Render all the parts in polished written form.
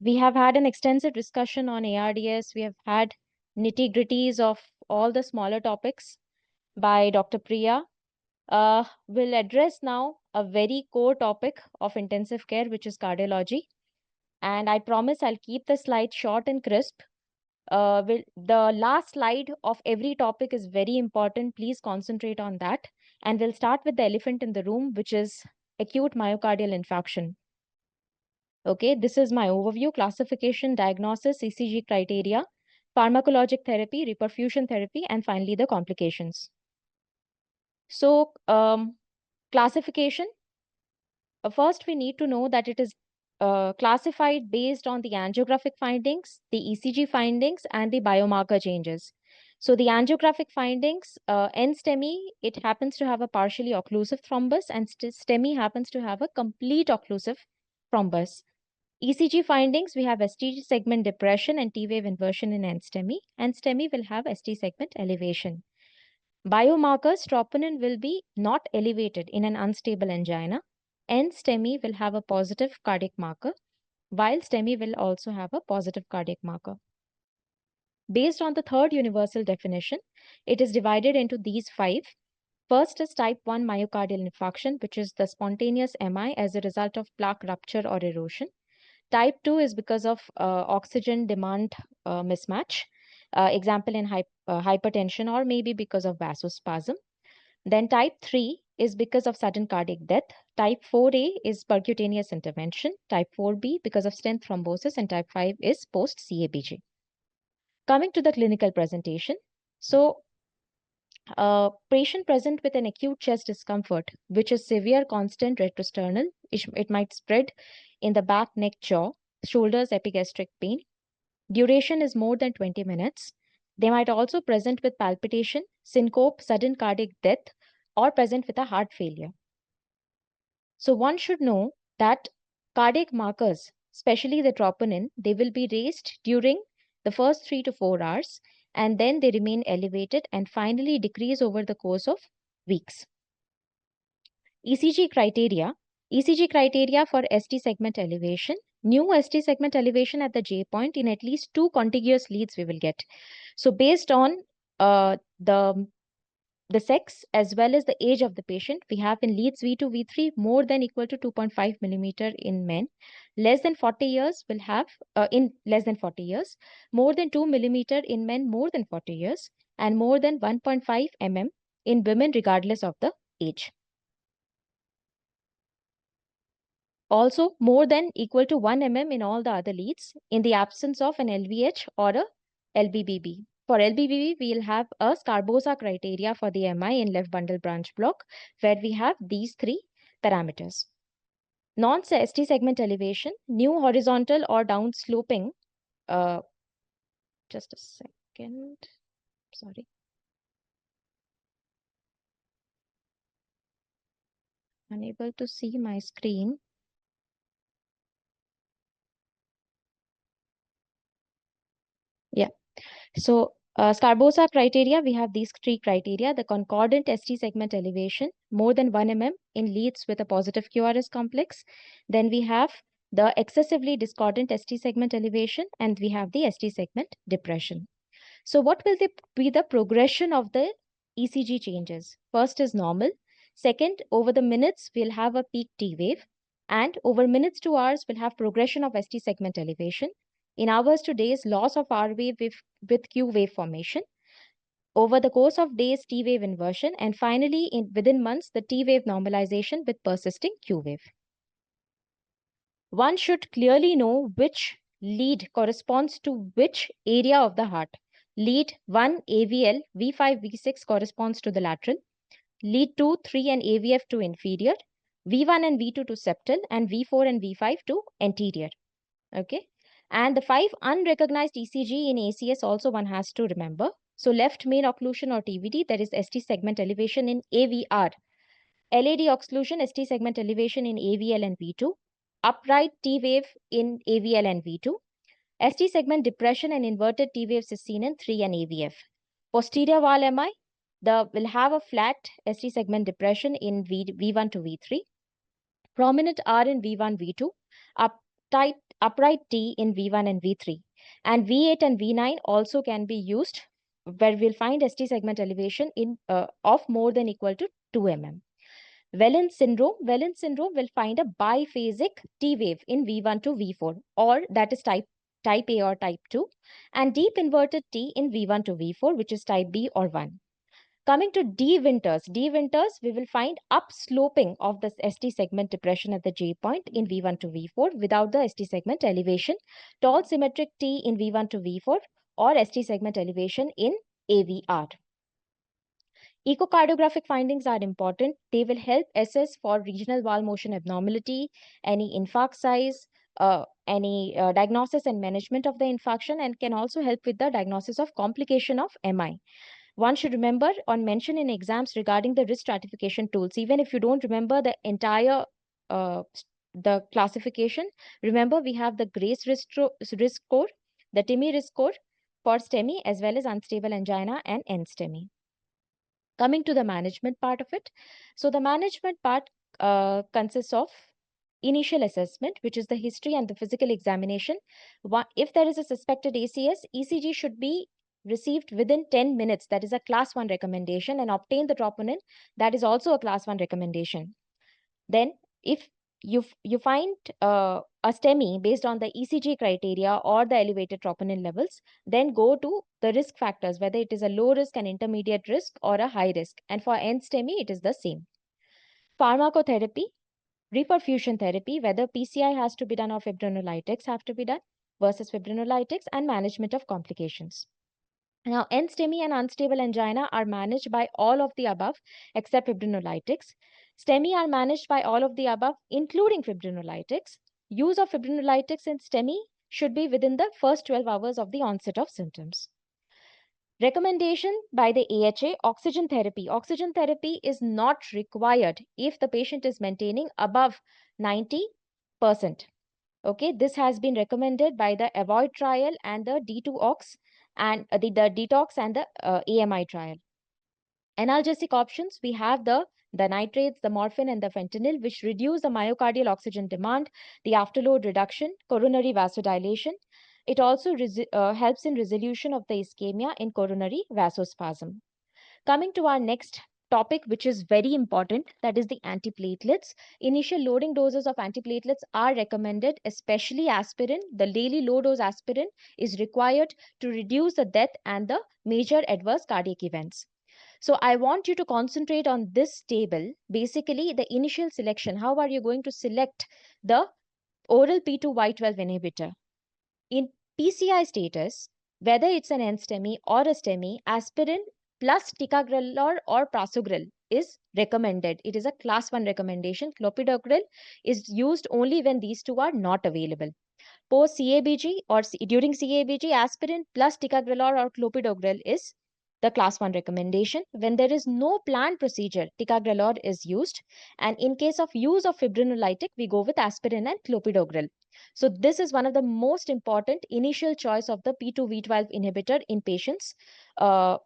We have had an extensive discussion on ARDS. We have had nitty-gritties of all the smaller topics by Dr. Priya. We'll address now a very core topic of intensive care, which is cardiology. And I promise I'll keep the slides short and crisp. The last slide of every topic is very important. Please concentrate on that. And we'll start with the elephant in the room, which is acute myocardial infarction. Okay, this is my overview: classification, diagnosis, ECG criteria, pharmacologic therapy, reperfusion therapy, and finally the complications. So, classification. First, we need to know that it is classified based on the angiographic findings, the ECG findings, and the biomarker changes. So the angiographic findings, NSTEMI, it happens to have a partially occlusive thrombus, and STEMI happens to have a complete occlusive thrombus. ECG findings, we have ST segment depression and T-wave inversion in NSTEMI, and STEMI will have ST segment elevation. Biomarkers, troponin will be not elevated in an unstable angina. NSTEMI will have a positive cardiac marker, while STEMI will also have a positive cardiac marker. Based on the third universal definition, it is divided into these 5. First is type 1 myocardial infarction, which is the spontaneous MI as a result of plaque rupture or erosion. Type 2 is because of oxygen demand mismatch, example in hypertension, or maybe because of vasospasm. Then type 3 is because of sudden cardiac death. Type 4A is percutaneous intervention. Type 4B because of stent thrombosis, and type 5 is post-CABG. Coming to the clinical presentation. So, patient present with an acute chest discomfort, which is severe, constant, retrosternal. It might spread in the back, neck, jaw, shoulders, epigastric pain. Duration is more than 20 minutes. They might also present with palpitation, syncope, sudden cardiac death, or present with a heart failure. So one should know that cardiac markers, especially the troponin, they will be raised during the first 3 to 4 hours, and then they remain elevated and finally decrease over the course of weeks. ECG criteria. ECG criteria for ST segment elevation. New ST segment elevation at the J point in at least 2 contiguous leads we will get. So based on the sex as well as the age of the patient, we have in leads V2, V3 more than equal to 2.5 millimeter in men. Less than 40 years will have, in less than 40 years, more than 2 millimeter in men more than 40 years, and more than 1.5 mm in women regardless of the age. Also, more than equal to 1 mm in all the other leads in the absence of an LVH or a LBBB. For LBBB, we will have a Scarbosa criteria for the MI in left bundle branch block, where we have these 3 parameters. Non-ST segment elevation, new horizontal or down sloping. Just a second. Sorry. Unable to see my screen. Yeah. So Scarbosa criteria, we have these 3 criteria: the concordant ST segment elevation, more than 1 mm in leads with a positive QRS complex. Then we have the excessively discordant ST segment elevation, and we have the ST segment depression. So what will be the progression of the ECG changes? First is normal. Second, over the minutes, we'll have a peak T wave. And over minutes to hours, we'll have progression of ST segment elevation. In hours to days, loss of R wave with Q wave formation. Over the course of days, T wave inversion. And finally, within months, the T wave normalization with persisting Q wave. One should clearly know which lead corresponds to which area of the heart. Lead 1 AVL, V5, V6 corresponds to the lateral. Lead 2, 3 and AVF to inferior. V1 and V2 to septal, and V4 and V5 to anterior. Okay. And the 5 unrecognized ECG in ACS also one has to remember. So left main occlusion or TVD, there is ST segment elevation in AVR. LAD occlusion, ST segment elevation in AVL and V2. Upright T wave in AVL and V2. ST segment depression and inverted T waves is seen in 3 and AVF. Posterior wall MI, will have a flat ST segment depression in V1 to V3. Prominent R in V1, V2. Uptight upright T in V1 and V3. And V8 and V9 also can be used where we'll find ST segment elevation of more than equal to 2 mm. Wellens syndrome will find a biphasic T wave in V1 to V4, or that is type A or type 2, and deep inverted T in V1 to V4, which is type B or 1. Coming to D winters, we will find upsloping of the ST segment depression at the J point in V1 to V4 without the ST segment elevation, tall symmetric T in V1 to V4, or ST segment elevation in AVR. Echocardiographic findings are important. They will help assess for regional valve motion abnormality, any infarct size, any diagnosis and management of the infarction, and can also help with the diagnosis of complication of MI. One should remember on mention in exams regarding the risk stratification tools, even if you don't remember the entire the classification, remember we have the GRACE risk score, the TIMI risk score for STEMI, as well as unstable angina and NSTEMI. Coming to the management part of it. So the management part consists of initial assessment, which is the history and the physical examination. If there is a suspected ACS, ECG should be received within 10 minutes. That is a class 1 recommendation, and obtain the troponin. That is also a class 1 recommendation. Then if you find a STEMI based on the ECG criteria or the elevated troponin levels, then go to the risk factors, whether it is a low risk, an intermediate risk, or a high risk. And for NSTEMI, it is the same. Pharmacotherapy, reperfusion therapy, whether PCI has to be done or fibrinolytics have to be done versus fibrinolytics, and management of complications. Now, NSTEMI and unstable angina are managed by all of the above except fibrinolytics. STEMI are managed by all of the above, including fibrinolytics. Use of fibrinolytics in STEMI should be within the first 12 hours of the onset of symptoms. Recommendation by the AHA, oxygen therapy. Oxygen therapy is not required if the patient is maintaining above 90%. Okay, this has been recommended by the AVOID trial and the D2OX and the detox and the AMI trial. Analgesic options, we have the nitrates, the morphine, and the fentanyl, which reduce the myocardial oxygen demand, the afterload reduction, coronary vasodilation. It also helps in resolution of the ischemia in coronary vasospasm. Coming to our next topic, which is very important, that is the antiplatelets. Initial loading doses of antiplatelets are recommended, especially aspirin. The daily low dose aspirin is required to reduce the death and the major adverse cardiac events. So I want you to concentrate on this table. Basically, the initial selection. How are you going to select the oral P2Y12 inhibitor? In PCI status, whether it's an NSTEMI or a STEMI, aspirin plus ticagrelor or prasugrel is recommended. It is a class 1 recommendation. Clopidogrel is used only when these two are not available. Post CABG or during CABG, aspirin plus ticagrelor or clopidogrel is the class 1 recommendation. When there is no planned procedure, ticagrelor is used. And in case of use of fibrinolytic, we go with aspirin and clopidogrel. So this is one of the most important initial choice of the P2V12 inhibitor in patients on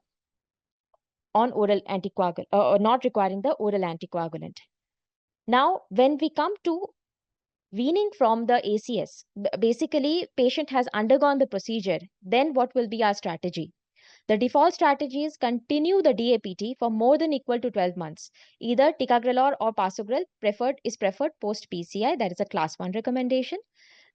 oral anticoagulant, not requiring the oral anticoagulant. Now, when we come to weaning from the ACS, basically patient has undergone the procedure, then what will be our strategy? The default strategy is continue the DAPT for more than equal to 12 months. Either ticagrelor or prasugrel is preferred post PCI, that is a class 1 recommendation.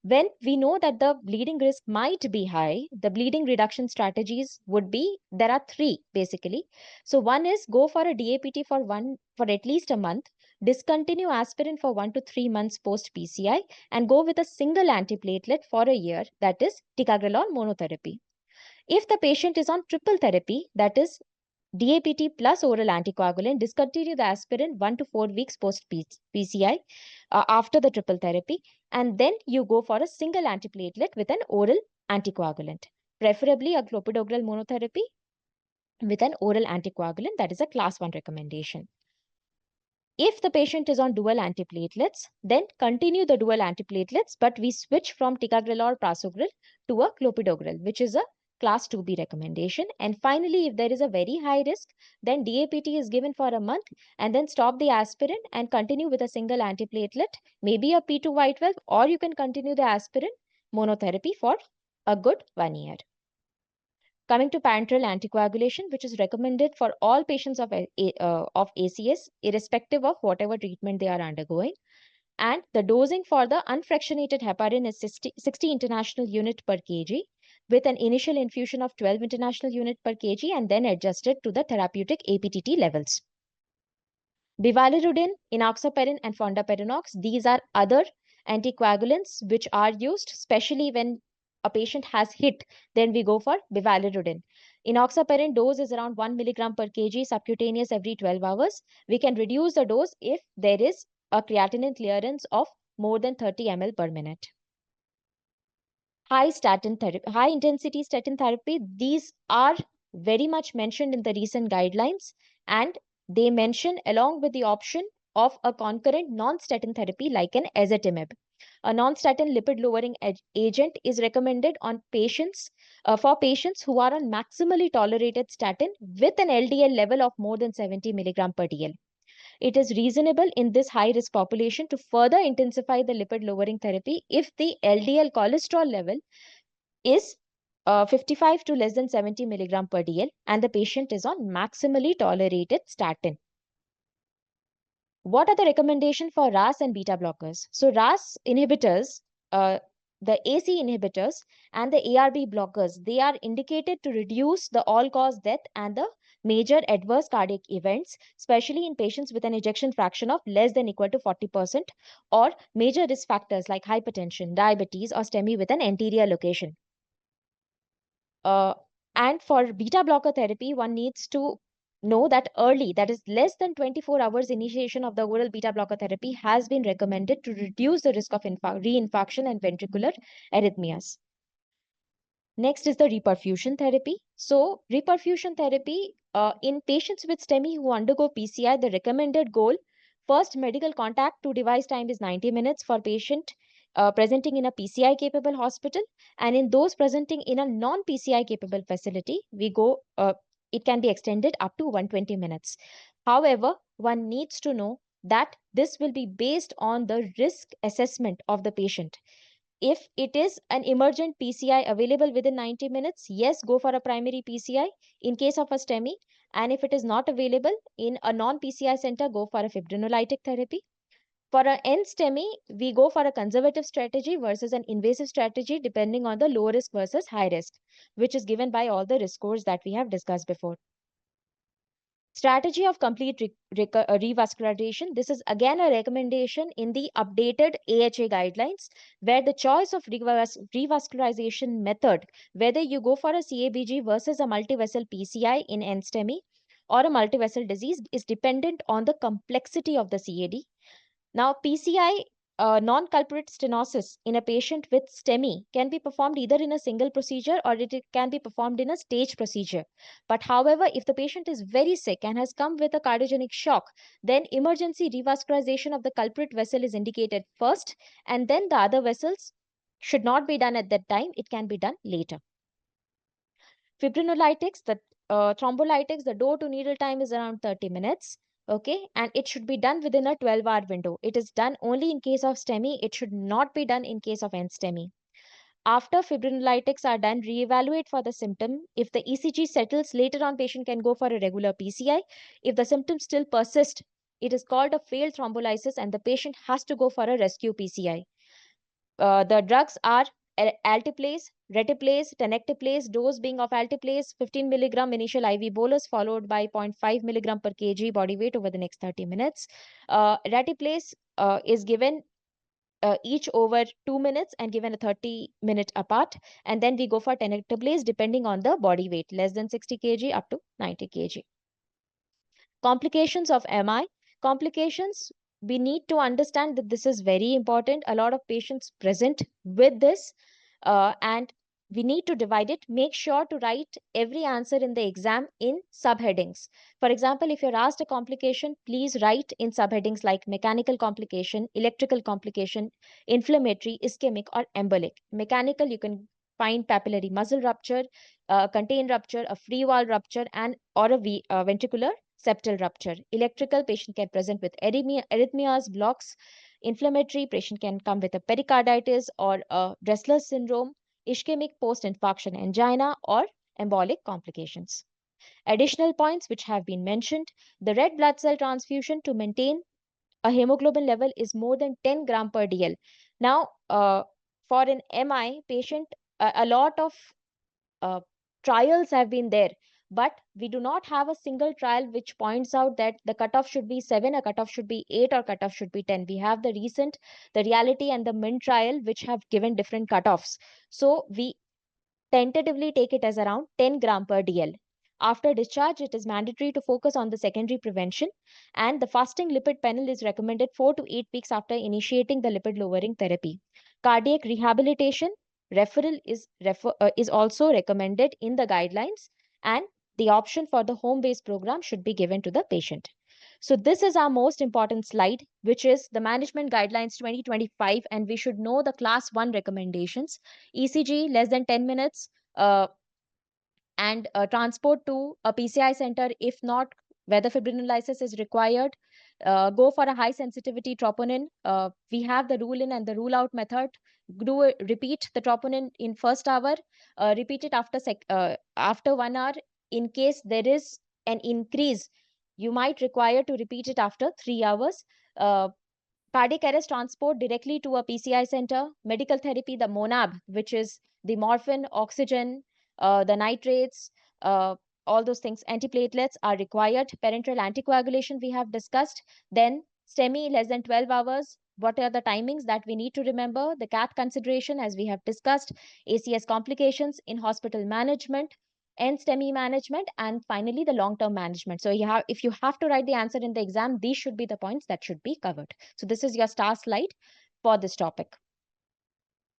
When we know that the bleeding risk might be high, the bleeding reduction strategies would be, there are 3 basically. So one is go for a DAPT for at least a month, discontinue aspirin for 1 to 3 months post PCI, and go with a single antiplatelet for a year, that is ticagrelor monotherapy. If the patient is on triple therapy, that is DAPT plus oral anticoagulant, discontinue the aspirin 1 to 4 weeks post PCI after the triple therapy, and then you go for a single antiplatelet with an oral anticoagulant, preferably a clopidogrel monotherapy with an oral anticoagulant. That is a class 1 recommendation. If the patient is on dual antiplatelets, then continue the dual antiplatelets, but we switch from ticagrelor or prasugrel to a clopidogrel, which is a class 2B recommendation. And finally, if there is a very high risk, then DAPT is given for a month and then stop the aspirin and continue with a single antiplatelet, maybe a P2Y12, or you can continue the aspirin monotherapy for a good 1 year. Coming to parenteral anticoagulation, which is recommended for all patients of ACS, irrespective of whatever treatment they are undergoing. And the dosing for the unfractionated heparin is 60 international unit per kg, with an initial infusion of 12 international unit per kg and then adjusted to the therapeutic APTT levels. Bivalirudin, enoxaparin, and fondaparinux, these are other anticoagulants which are used, especially when a patient has HIT, then we go for bivalirudin. Enoxaparin dose is around 1 milligram per kg subcutaneous every 12 hours. We can reduce the dose if there is a creatinine clearance of more than 30 ml per minute. High intensity statin therapy, these are very much mentioned in the recent guidelines, and they mention along with the option of a concurrent non-statin therapy like an ezetimibe. A non-statin lipid lowering agent is recommended on patients for patients who are on maximally tolerated statin with an LDL level of more than 70 milligram per dl. It is reasonable in this high risk population to further intensify the lipid lowering therapy if the LDL cholesterol level is 55 to less than 70 milligram per dl and the patient is on maximally tolerated statin. What are the recommendations for RAS and beta blockers? So RAS inhibitors, the AC inhibitors and the ARB blockers, they are indicated to reduce the all-cause death and the major adverse cardiac events, especially in patients with an ejection fraction of less than equal to 40% or major risk factors like hypertension, diabetes, or STEMI with an anterior location. And for beta blocker therapy, one needs to know that early, that is less than 24 hours initiation of the oral beta blocker therapy has been recommended to reduce the risk of reinfarction and ventricular arrhythmias. Next is the reperfusion therapy. So reperfusion therapy in patients with STEMI who undergo PCI, the recommended goal, first medical contact to device time is 90 minutes for patient presenting in a PCI capable hospital, and in those presenting in a non-PCI capable facility, it can be extended up to 120 minutes. However, one needs to know that this will be based on the risk assessment of the patient. If it is an emergent PCI available within 90 minutes, yes, go for a primary PCI in case of a STEMI. And if it is not available in a non-PCI center, go for a fibrinolytic therapy. For an NSTEMI, we go for a conservative strategy versus an invasive strategy depending on the low risk versus high risk, which is given by all the risk scores that we have discussed before. Strategy of complete revascularization. This is again a recommendation in the updated AHA guidelines, where the choice of revascularization method, whether you go for a CABG versus a multivessel PCI in NSTEMI or a multivessel disease, is dependent on the complexity of the CAD. Now, PCI non-culprit stenosis in a patient with STEMI can be performed either in a single procedure or it can be performed in a stage procedure. But however, if the patient is very sick and has come with a cardiogenic shock, then emergency revascularization of the culprit vessel is indicated first, and then the other vessels should not be done at that time. It can be done later. Fibrinolytics, the thrombolytics, the door to needle time is around 30 minutes. Okay, and it should be done within a 12-hour window. It is done only in case of STEMI. It should not be done in case of NSTEMI. After fibrinolytics are done, reevaluate for the symptom. If the ECG settles, later on patient can go for a regular PCI. If the symptoms still persist, it is called a failed thrombolysis and the patient has to go for a rescue PCI. The drugs are altiplase, retiplase, tenecteplase, dose being of altiplase 15 milligram initial IV bolus followed by 0.5 milligram per kg body weight over the next 30 minutes. Retiplase is given each over 2 minutes and given a 30-minute apart. And then we go for tenecteplase depending on the body weight, less than 60 kg up to 90 kg. Complications of MI. Complications, we need to understand that this is very important. A lot of patients present with this and we need to divide it. Make sure to write every answer in the exam in subheadings. For example, if you're asked a complication, please write in subheadings like mechanical complication, electrical complication, inflammatory, ischemic, or embolic. Mechanical, you can find papillary muscle rupture, contained rupture, a free wall rupture, and or a ventricular septal rupture. Electrical, patient can present with arrhythmias, blocks, inflammatory, patient can come with a pericarditis or a Dressler syndrome, ischemic post-infarction angina, or embolic complications. Additional points which have been mentioned, the red blood cell transfusion to maintain a hemoglobin level is more than 10 gram per dl. Now, for an MI patient, a lot of uh, trials have been there, but we do not have a single trial which points out that the cutoff should be 7, a cutoff should be 8, or cutoff should be 10. We have the reality and the MINT trial, which have given different cutoffs. So we tentatively take it as around 10 gram per dl. After discharge, it is mandatory to focus on the secondary prevention, and the fasting lipid panel is recommended 4 to 8 weeks after initiating the lipid lowering therapy. Cardiac rehabilitation referral is also recommended in the guidelines, and the option for the home based program should be given to the patient. So this is our most important slide, which is the management guidelines 2025, and we should know the class 1 recommendations. ECG less than 10 minutes, and transport to a PCI center. If not, whether fibrinolysis is required, go for a high sensitivity troponin. We have the rule in and the rule out method. Repeat the troponin in first hour, repeat it after 1 hour. In case there is an increase, you might require to repeat it after 3 hours. Cardiac arrest transport directly to a PCI center. Medical therapy, the MONAB, which is the morphine, oxygen, the nitrates, uh, all those things, antiplatelets are required. Parenteral anticoagulation we have discussed. Then STEMI less than 12 hours. What are the timings that we need to remember? The cath consideration, as we have discussed, ACS complications in hospital management, NSTEMI management, and finally the long-term management. So if you have to write the answer in the exam, these should be the points that should be covered. So this is your star slide for this topic.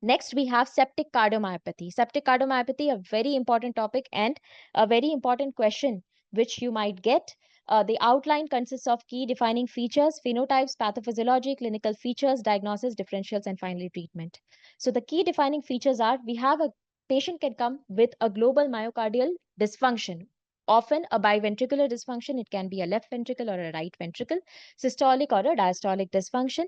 Next, we have septic cardiomyopathy. Septic cardiomyopathy, a very important topic and a very important question which you might get. The outline consists of key defining features, phenotypes, pathophysiology, clinical features, diagnosis, differentials, and finally treatment. So the key defining features are, we have a patient can come with a global myocardial dysfunction, often a biventricular dysfunction. It can be a left ventricle or a right ventricle, systolic or a diastolic dysfunction.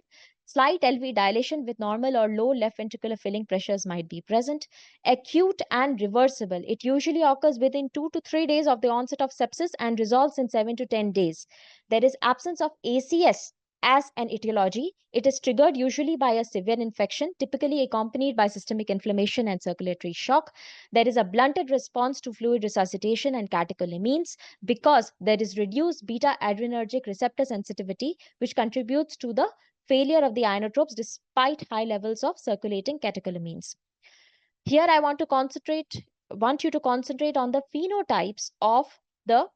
Slight LV dilation with normal or low left ventricular filling pressures might be present. Acute and reversible. It usually occurs within 2 to 3 days of the onset of sepsis and resolves in 7 to 10 days. There is absence of ACS as an etiology. It is triggered usually by a severe infection, typically accompanied by systemic inflammation and circulatory shock. There is a blunted response to fluid resuscitation and catecholamines because there is reduced beta adrenergic receptor sensitivity, which contributes to the failure of the inotropes despite high levels of circulating catecholamines. Here I want you to concentrate on the phenotypes of the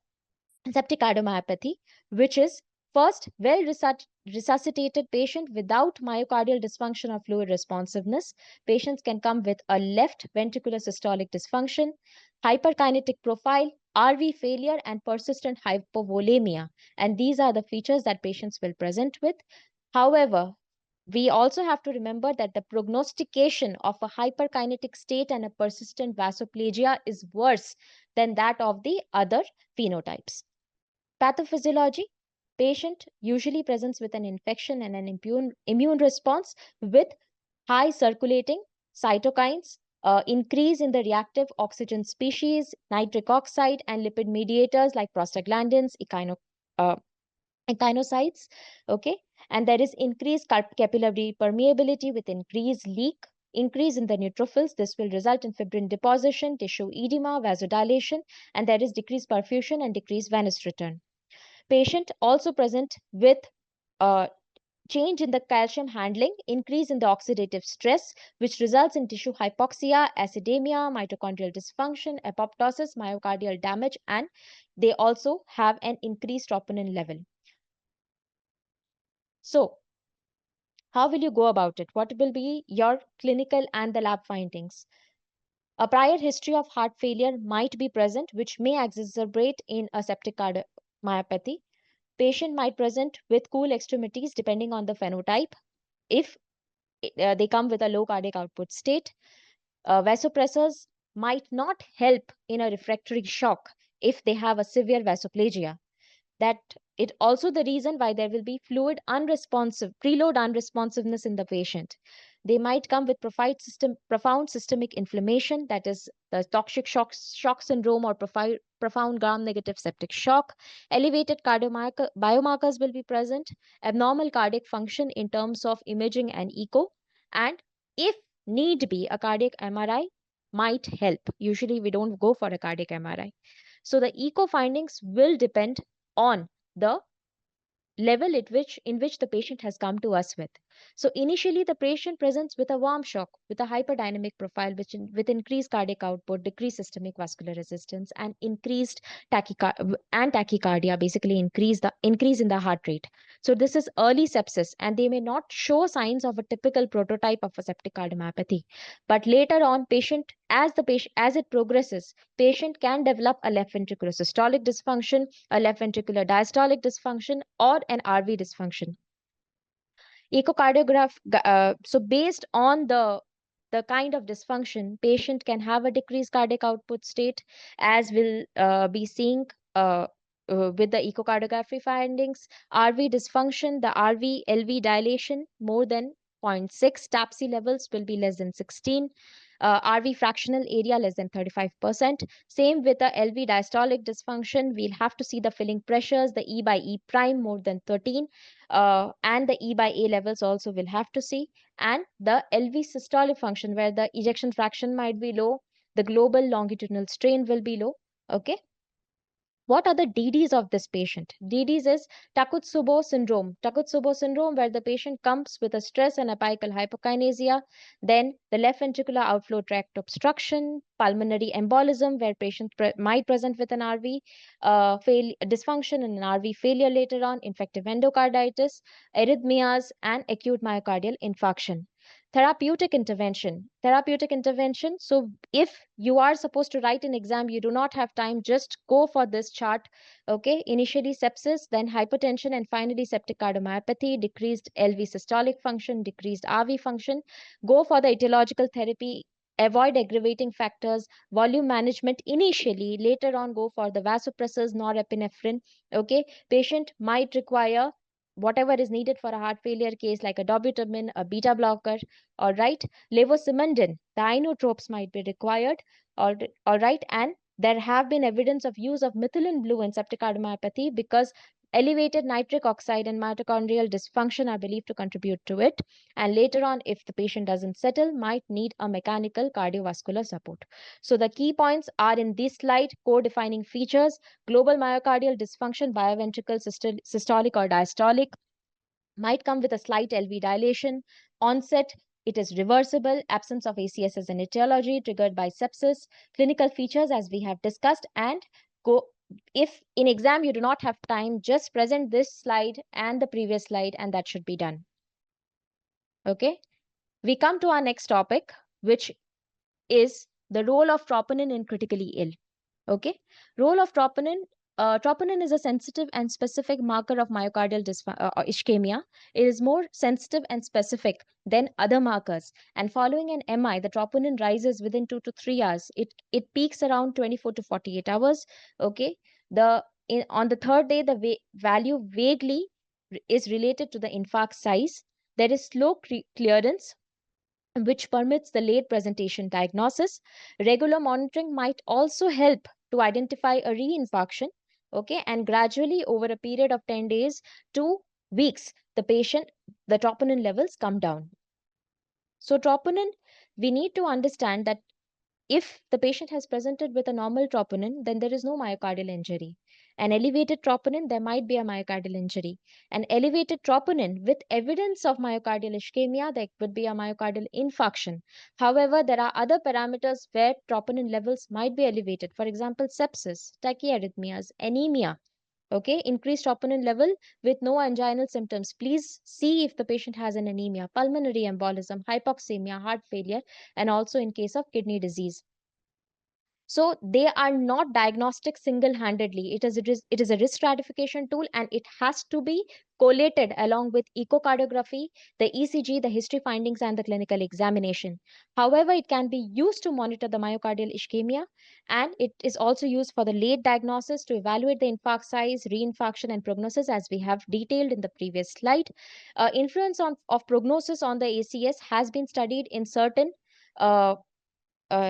septic cardiomyopathy, which is first, resuscitated patient without myocardial dysfunction or fluid responsiveness. Patients can come with a left ventricular systolic dysfunction, hyperkinetic profile, RV failure, and persistent hypovolemia. And these are the features that patients will present with. However, we also have to remember that the prognostication of a hyperkinetic state and a persistent vasoplagia is worse than that of the other phenotypes. Pathophysiology, patient usually presents with an infection and an immune response with high circulating cytokines, increase in the reactive oxygen species, nitric oxide, and lipid mediators like prostaglandins, echinocytes. Okay, and there is increased capillary permeability with increased leak, increase in the neutrophils. This will result in fibrin deposition, tissue edema, vasodilation, and there is decreased perfusion and decreased venous return. Patient also present with change in the calcium handling, increase in the oxidative stress, which results in tissue hypoxia, acidemia, mitochondrial dysfunction, apoptosis, myocardial damage, and they also have an increased troponin level. So, how will you go about it? What will be your clinical and the lab findings? A prior history of heart failure might be present, which may exacerbate in a septic cardiomyopathy. Patient might present with cool extremities depending on the phenotype. If they come with a low cardiac output state, vasopressors might not help in a refractory shock if they have a severe vasoplagia. That It also the reason why there will be fluid unresponsive, preload unresponsiveness in the patient. They might come with profound systemic inflammation, that is the toxic shock syndrome or profound gram-negative septic shock. Elevated biomarkers will be present, abnormal cardiac function in terms of imaging and echo, and if need be, a cardiac MRI might help. Usually, we don't go for a cardiac MRI. So the echo findings will depend on the level at which in which the patient has come to us with. So initially the patient presents with a warm shock with a hyperdynamic profile with increased cardiac output, decreased systemic vascular resistance, and increased tachycardia, basically increase in the heart rate. So this is early sepsis, and they may not show signs of a typical prototype of a septic cardiomyopathy. But later on, as it progresses, patient can develop a left ventricular systolic dysfunction, a left ventricular diastolic dysfunction, or an RV dysfunction. So based on the kind of dysfunction, patient can have a decreased cardiac output state, as we'll be seeing with the echocardiography findings. RV dysfunction, the RV LV dilation more than 0.6, TAPSE levels will be less than 16, RV fractional area less than 35%. Same with the LV diastolic dysfunction, we'll have to see the filling pressures, the E by E prime more than 13, and the E by A levels also we'll have to see, and the LV systolic function where the ejection fraction might be low, the global longitudinal strain will be low. Okay. What are the DDs of this patient? DDs is Takotsubo syndrome. Takotsubo syndrome, where the patient comes with a stress and apical hypokinesia, then the left ventricular outflow tract obstruction, pulmonary embolism, where patient might present with an RV, dysfunction and an RV failure later on, infective endocarditis, arrhythmias, and acute myocardial infarction. Therapeutic intervention. So if you are supposed to write an exam, you do not have time, just go for this chart. Okay, initially sepsis, then hypertension, and finally septic cardiomyopathy, decreased LV systolic function, decreased RV function. Go for the etiological therapy, avoid aggravating factors, volume management initially, later on go for the vasopressors, norepinephrine. Okay, patient might require whatever is needed for a heart failure case, like a dobutamine, a beta blocker. All right, levosimendan, the inotropes might be required. All right, and there have been evidence of use of methylene blue in septic cardiomyopathy because elevated nitric oxide and mitochondrial dysfunction are believed to contribute to it. And later on, if the patient doesn't settle, might need a mechanical cardiovascular support. So the key points are in this slide: core defining features, global myocardial dysfunction, bioventricle systolic or diastolic, might come with a slight LV dilation. Onset, it is reversible. Absence of ACS as an etiology triggered by sepsis. Clinical features, as we have discussed. And go, if in exam you do not have time, just present this slide and the previous slide, and that should be done. Okay. We come to our next topic, which is the role of troponin in critically ill. Okay. Role of troponin. Troponin is a sensitive and specific marker of myocardial ischemia. It is more sensitive and specific than other markers. And following an MI, the troponin rises within 2 to 3 hours. It peaks around 24 to 48 hours. Okay. On the third day, the value vaguely is related to the infarct size. There is slow clearance, which permits the late presentation diagnosis. Regular monitoring might also help to identify a reinfarction. Okay, and gradually over a period of 10 days to weeks, the troponin levels come down. So troponin, we need to understand that if the patient has presented with a normal troponin, then there is no myocardial injury. An elevated troponin, there might be a myocardial injury. An elevated troponin with evidence of myocardial ischemia, there could be a myocardial infarction. However, there are other parameters where troponin levels might be elevated. For example, sepsis, tachyarrhythmias, anemia. Okay, increased troponin level with no anginal symptoms. Please see if the patient has an anemia, pulmonary embolism, hypoxemia, heart failure, and also in case of kidney disease. So they are not diagnostic single-handedly. It is a risk stratification tool, and it has to be collated along with echocardiography, the ECG, the history findings, and the clinical examination. However, it can be used to monitor the myocardial ischemia, and it is also used for the late diagnosis to evaluate the infarct size, reinfarction, and prognosis, as we have detailed in the previous slide. Influence of prognosis on the ACS has been studied in certain uh,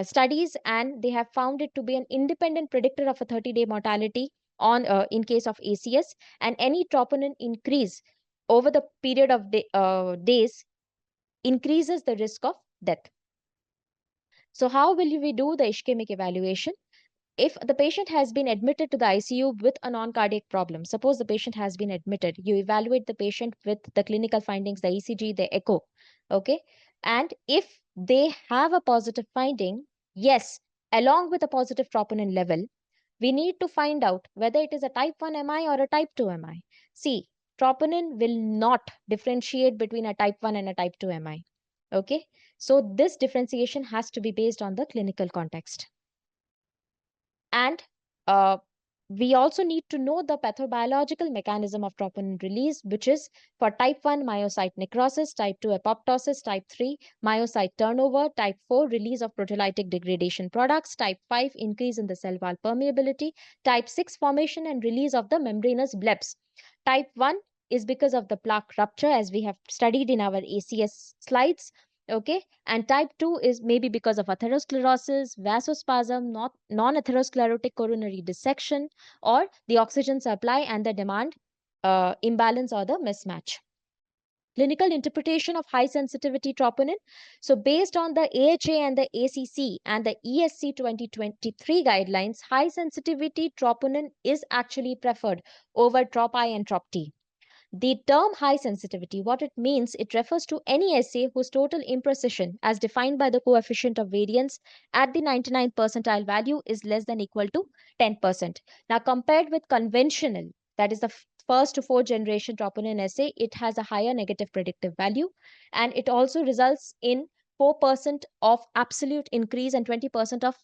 studies, and they have found it to be an independent predictor of a 30-day mortality on in case of ACS, and any troponin increase over the period of days increases the risk of death. So how will we do the ischemic evaluation? If the patient has been admitted to the ICU with a non-cardiac problem, suppose the patient has been admitted, you evaluate the patient with the clinical findings, the ECG, the echo, okay? And if they have a positive finding, yes, along with a positive troponin level, we need to find out whether it is a type 1 MI or a type 2 MI. See, troponin will not differentiate between a type 1 and a type 2 MI, okay? So this differentiation has to be based on the clinical context. And uh, we also need to know the pathobiological mechanism of troponin release, which is for type 1 myocyte necrosis, type 2 apoptosis, type 3 myocyte turnover, type 4 release of proteolytic degradation products, type 5 increase in the cell wall permeability, type 6 formation and release of the membranous blebs. Type 1 is because of the plaque rupture, as we have studied in our ACS slides. Okay, and type 2 is maybe because of atherosclerosis, vasospasm, not non-atherosclerotic coronary dissection, or the oxygen supply and the demand imbalance or the mismatch. Clinical interpretation of high sensitivity troponin. So based on the AHA and the ACC and the ESC 2023 guidelines, high sensitivity troponin is actually preferred over TROP-I and TROP-T. The term high sensitivity, what it means, it refers to any assay whose total imprecision, as defined by the coefficient of variance at the 99th percentile value, is less than equal to 10%. Now, compared with conventional, that is the first to fourth generation troponin assay, it has a higher negative predictive value, and it also results in 4% of absolute increase and 20% of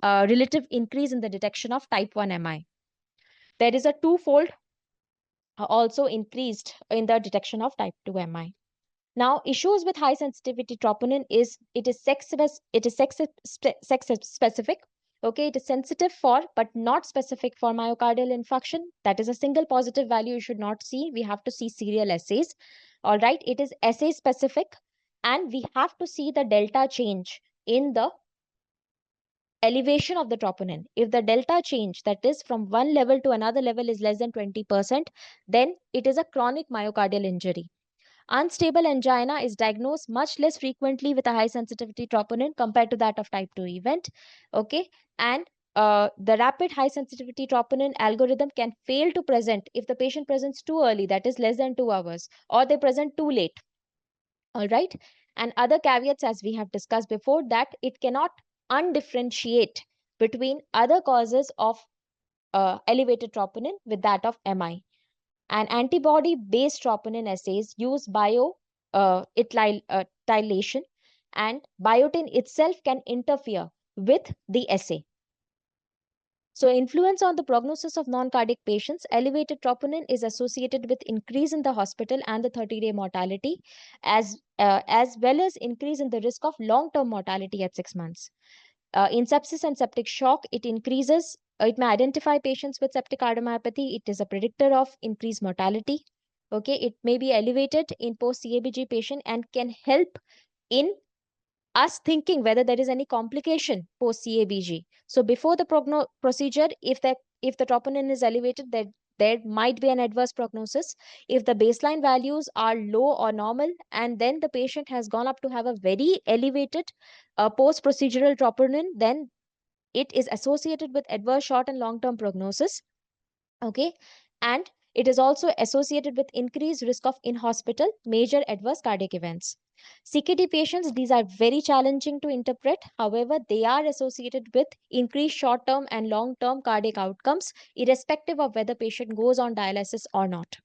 relative increase in the detection of type 1 MI. There is a twofold also increased in the detection of type 2 MI. Now, issues with high sensitivity troponin is it is sex specific. Okay, it is sensitive for but not specific for myocardial infarction. That is a single positive value you should not see. We have to see serial assays. All right, it is assay specific, and we have to see the delta change in the elevation of the troponin. If the delta change, that is from one level to another level, is less than 20%, then it is a chronic myocardial injury. Unstable angina is diagnosed much less frequently with a high sensitivity troponin compared to that of type 2 event. Okay, and the rapid high sensitivity troponin algorithm can fail to present if the patient presents too early, that is less than 2 hours, or they present too late. All right, and other caveats, as we have discussed before, that it cannot undifferentiate between other causes of elevated troponin with that of MI. And antibody-based troponin assays use bioetylation, and biotin itself can interfere with the assay. So influence on the prognosis of non-cardiac patients, elevated troponin is associated with increase in the hospital and the 30-day mortality, as well as increase in the risk of long-term mortality at 6 months. In sepsis and septic shock, it increases, it may identify patients with septic cardiomyopathy. It is a predictor of increased mortality. Okay, it may be elevated in post-CABG patient and can help in us thinking whether there is any complication post CABG. So before the procedure, if the troponin is elevated, there might be an adverse prognosis. If the baseline values are low or normal, and then the patient has gone up to have a very elevated post procedural troponin, then it is associated with adverse short and long term prognosis. Okay, and it is also associated with increased risk of in-hospital major adverse cardiac events. CKD patients, these are very challenging to interpret. However, they are associated with increased short-term and long-term cardiac outcomes, irrespective of whether patient goes on dialysis or not.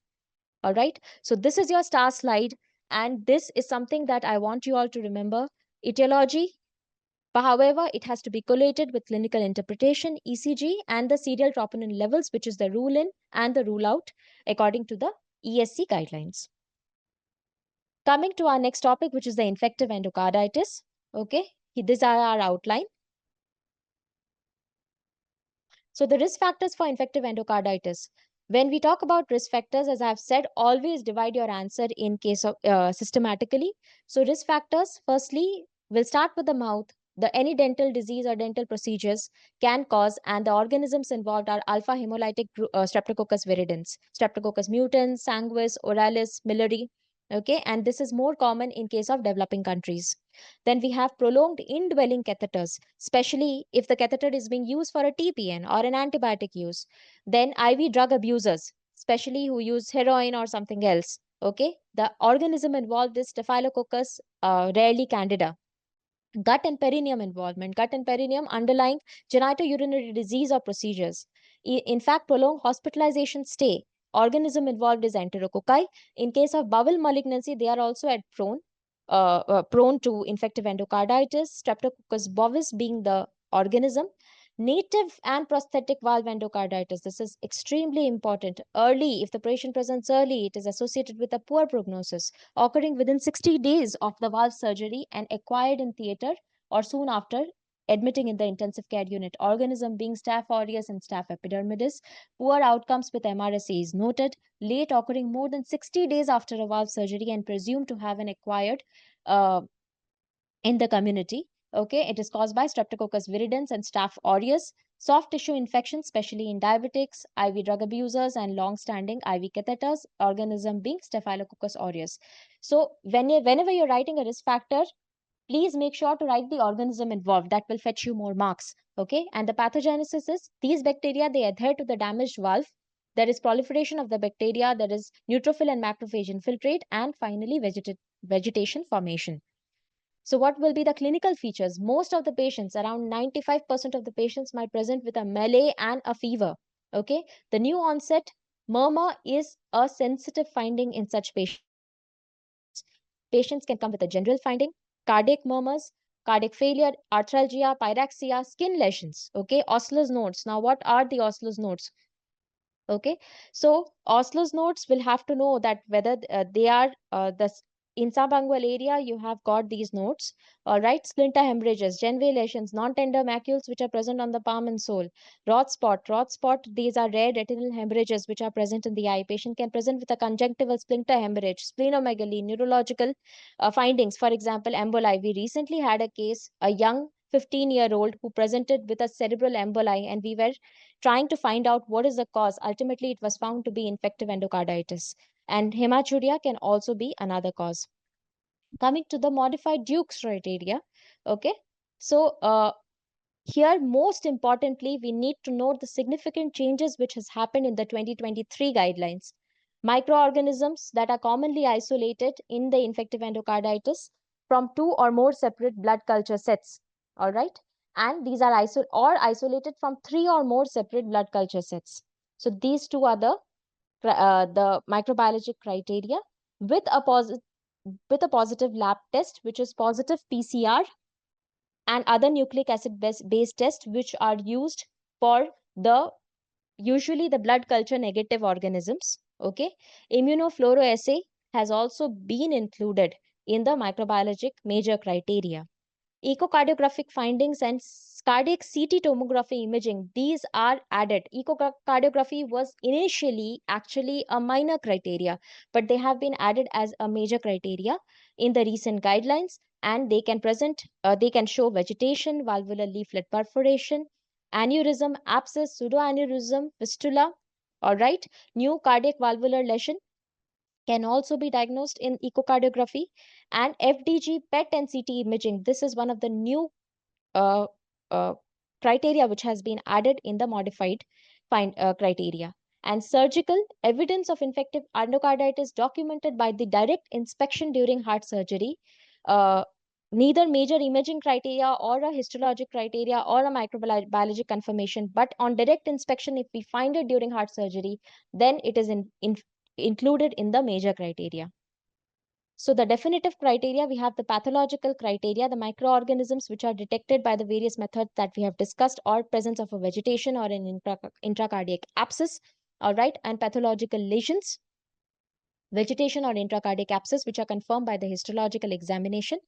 All right, so this is your star slide, and this is something that I want you all to remember. Etiology, But however, it has to be collated with clinical interpretation, ECG, and the serial troponin levels, which is the rule in and the rule out according to the ESC guidelines. Coming to our next topic, which is the infective endocarditis. Okay, these are our outline. So the risk factors for infective endocarditis. When we talk about risk factors, as I've said, always divide your answer in case of systematically. So risk factors, firstly, we'll start with the mouth. The any dental disease or dental procedures can cause, and the organisms involved are alpha hemolytic Streptococcus viridans, Streptococcus mutans, sanguis, oralis, milleri. Okay, and this is more common in case of developing countries. Then we have prolonged indwelling catheters, especially if the catheter is being used for a TPN or an antibiotic use. Then IV drug abusers, especially who use heroin or something else. Okay, the organism involved is Staphylococcus, rarely Candida. Gut and perineum involvement, gut and perineum underlying genitourinary disease or procedures. In fact, prolonged hospitalization stay, organism involved is enterococci. In case of bowel malignancy, they are also at prone to infective endocarditis, Streptococcus bovis being the organism. Native and prosthetic valve endocarditis. This is extremely important. Early, if the patient presents early, it is associated with a poor prognosis, occurring within 60 days of the valve surgery and acquired in theater or soon after admitting in the intensive care unit. Organism being Staph aureus and Staph epidermidis. Poor outcomes with MRSA is noted. Late occurring more than 60 days after a valve surgery and presumed to have an acquired uh, in the community. Okay, it is caused by Streptococcus viridans and Staph aureus. Soft tissue infections, especially in diabetics, IV drug abusers, and long-standing IV catheters. Organism being Staphylococcus aureus. So, whenever you're writing a risk factor, please make sure to write the organism involved. That will fetch you more marks. Okay, and the pathogenesis is these bacteria they adhere to the damaged valve. There is proliferation of the bacteria. There is neutrophil and macrophage infiltrate, and finally vegetation formation. So what will be the clinical features? Most of the patients, around 95% of the patients might present with a malaise and a fever. Okay. The new onset murmur is a sensitive finding in such patients. Patients can come with a general finding, cardiac murmurs, cardiac failure, arthralgia, pyrexia, skin lesions. Okay. Osler's nodes. Now, what are the Osler's nodes? Okay, so Osler's nodes will have to know that whether they are in subungual area you have got these nodes. All right, splinter hemorrhages, Genway lesions, non-tender macules which are present on the palm and sole, rod spot. These are rare retinal hemorrhages which are present in the eye. Patient can present with a conjunctival splinter hemorrhage, splenomegaly, neurological findings. For example, emboli. We recently had a case, a young 15-year-old who presented with a cerebral emboli, and we were trying to find out what is the cause. Ultimately, it was found to be infective endocarditis. And hematuria can also be another cause. Coming to the modified Duke's criteria, okay. So here, most importantly, we need to note the significant changes which has happened in the 2023 guidelines. Microorganisms that are commonly isolated in the infective endocarditis from 2 or more separate blood culture sets. All right. And these are isolated from 3 or more separate blood culture sets. So these two are the microbiologic criteria with a positive lab test, which is positive PCR, and other nucleic acid based tests which are used for the usually the blood culture negative organisms. Okay, immunofluorescence has also been included in the microbiologic major criteria. Echocardiographic findings and cardiac CT tomography imaging, these are added. Echocardiography was initially actually a minor criteria, but they have been added as a major criteria in the recent guidelines, and they can show vegetation, valvular leaflet perforation, aneurysm, abscess, pseudoaneurysm, fistula. All right, new cardiac valvular lesion can also be diagnosed in echocardiography, and FDG, PET, and CT imaging. This is one of the new uh, uh, criteria which has been added in the modified criteria. And surgical evidence of infective endocarditis documented by the direct inspection during heart surgery. Uh, Neither major imaging criteria or a histologic criteria or a microbiologic confirmation, but on direct inspection, if we find it during heart surgery, then it is included in the major criteria. So the definitive criteria, we have the pathological criteria, the microorganisms which are detected by the various methods that we have discussed, or presence of a vegetation or an intracardiac abscess, all right, and pathological lesions, vegetation or intracardiac abscess, which are confirmed by the histological examination.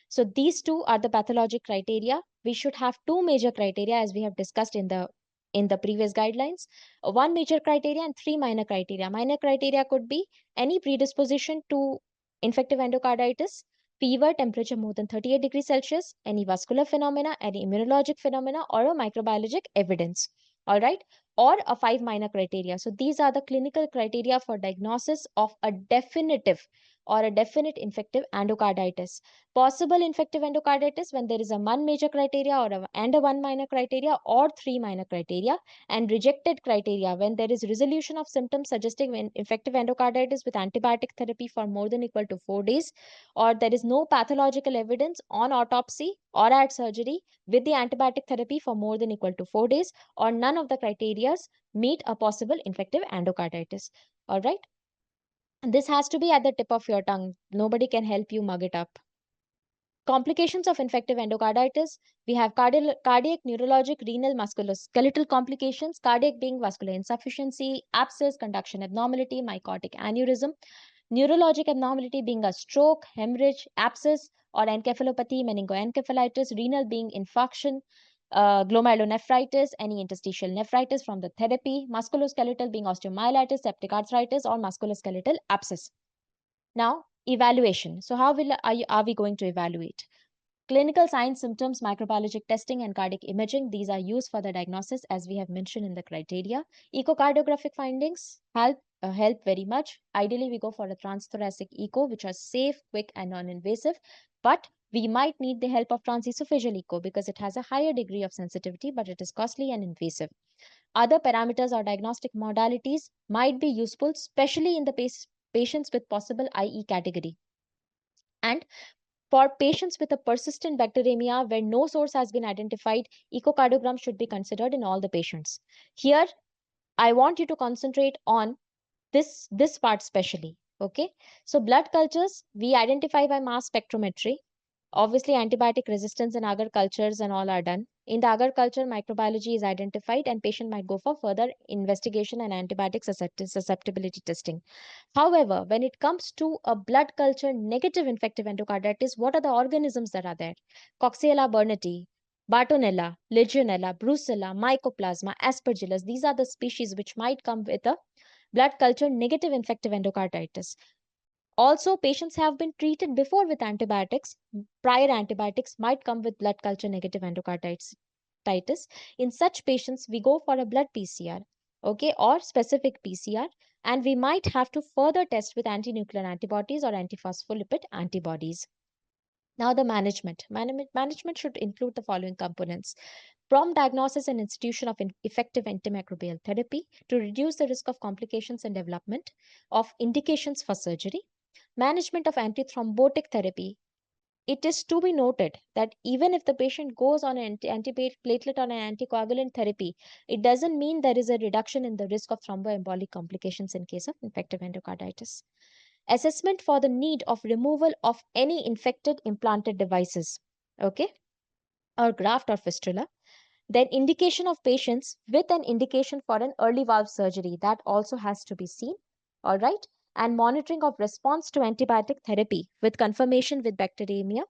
So these two are the pathologic criteria. We should have two major criteria, as we have discussed in the previous guidelines. One major criteria and three minor criteria. Minor criteria could be any predisposition to infective endocarditis, fever, temperature more than 38 degrees Celsius, any vascular phenomena, any immunologic phenomena, or a microbiologic evidence. All right, or a five minor criteria. So these are the clinical criteria for diagnosis of a definitive or a definite infective endocarditis. Possible infective endocarditis when there is a one major criteria and a one minor criteria, or three minor criteria, and rejected criteria when there is resolution of symptoms suggesting infective endocarditis with antibiotic therapy for more than equal to 4 days, or there is no pathological evidence on autopsy or at surgery with the antibiotic therapy for more than equal to 4 days, or none of the criteria meet a possible infective endocarditis. All right. This has to be at the tip of your tongue. Nobody can help you mug it up. Complications of infective endocarditis, we have cardiac, neurologic, renal, musculoskeletal complications, cardiac being vascular insufficiency, abscess, conduction abnormality, myocardic aneurysm, neurologic abnormality being a stroke, hemorrhage, abscess, or encephalopathy, meningoencephalitis, renal being infarction, glomerulonephritis, any interstitial nephritis from the therapy, musculoskeletal being osteomyelitis, septic arthritis, or musculoskeletal abscess. Now, evaluation. So, how are we going to evaluate? Clinical signs, symptoms, microbiologic testing, and cardiac imaging, these are used for the diagnosis as we have mentioned in the criteria. Echocardiographic findings help very much. Ideally, we go for a transthoracic echo, which are safe, quick, and non-invasive. But we might need the help of transesophageal echo because it has a higher degree of sensitivity, but it is costly and invasive. Other parameters or diagnostic modalities might be useful, especially in the patients with possible IE category. And for patients with a persistent bacteremia where no source has been identified, echocardiogram should be considered in all the patients. Here, I want you to concentrate on this part specially. Okay, so blood cultures we identify by mass spectrometry. Obviously, antibiotic resistance and agar cultures and all are done. In the agar culture, microbiology is identified, and patient might go for further investigation and antibiotic susceptibility testing. However, when it comes to a blood culture negative infective endocarditis, what are the organisms that are there? Coxiella burnetii, Bartonella, Legionella, Brucella, Mycoplasma, Aspergillus. These are the species which might come with a blood culture negative infective endocarditis. Also, patients have been treated before with antibiotics. Prior antibiotics might come with blood culture negative endocarditis. In such patients, we go for a blood PCR, okay, or specific PCR, and we might have to further test with antinuclear antibodies or antiphospholipid antibodies. Now, the management should include the following components: prompt diagnosis and institution of effective antimicrobial therapy to reduce the risk of complications and development of indications for surgery. Management of antithrombotic therapy. It is to be noted that even if the patient goes on an antiplatelet or an anticoagulant therapy, it doesn't mean there is a reduction in the risk of thromboembolic complications in case of infective endocarditis. Assessment for the need of removal of any infected implanted devices, okay, or graft or fistula. Then indication of patients with an indication for an early valve surgery, that also has to be seen. All right. And monitoring of response to antibiotic therapy with confirmation with bacteremia.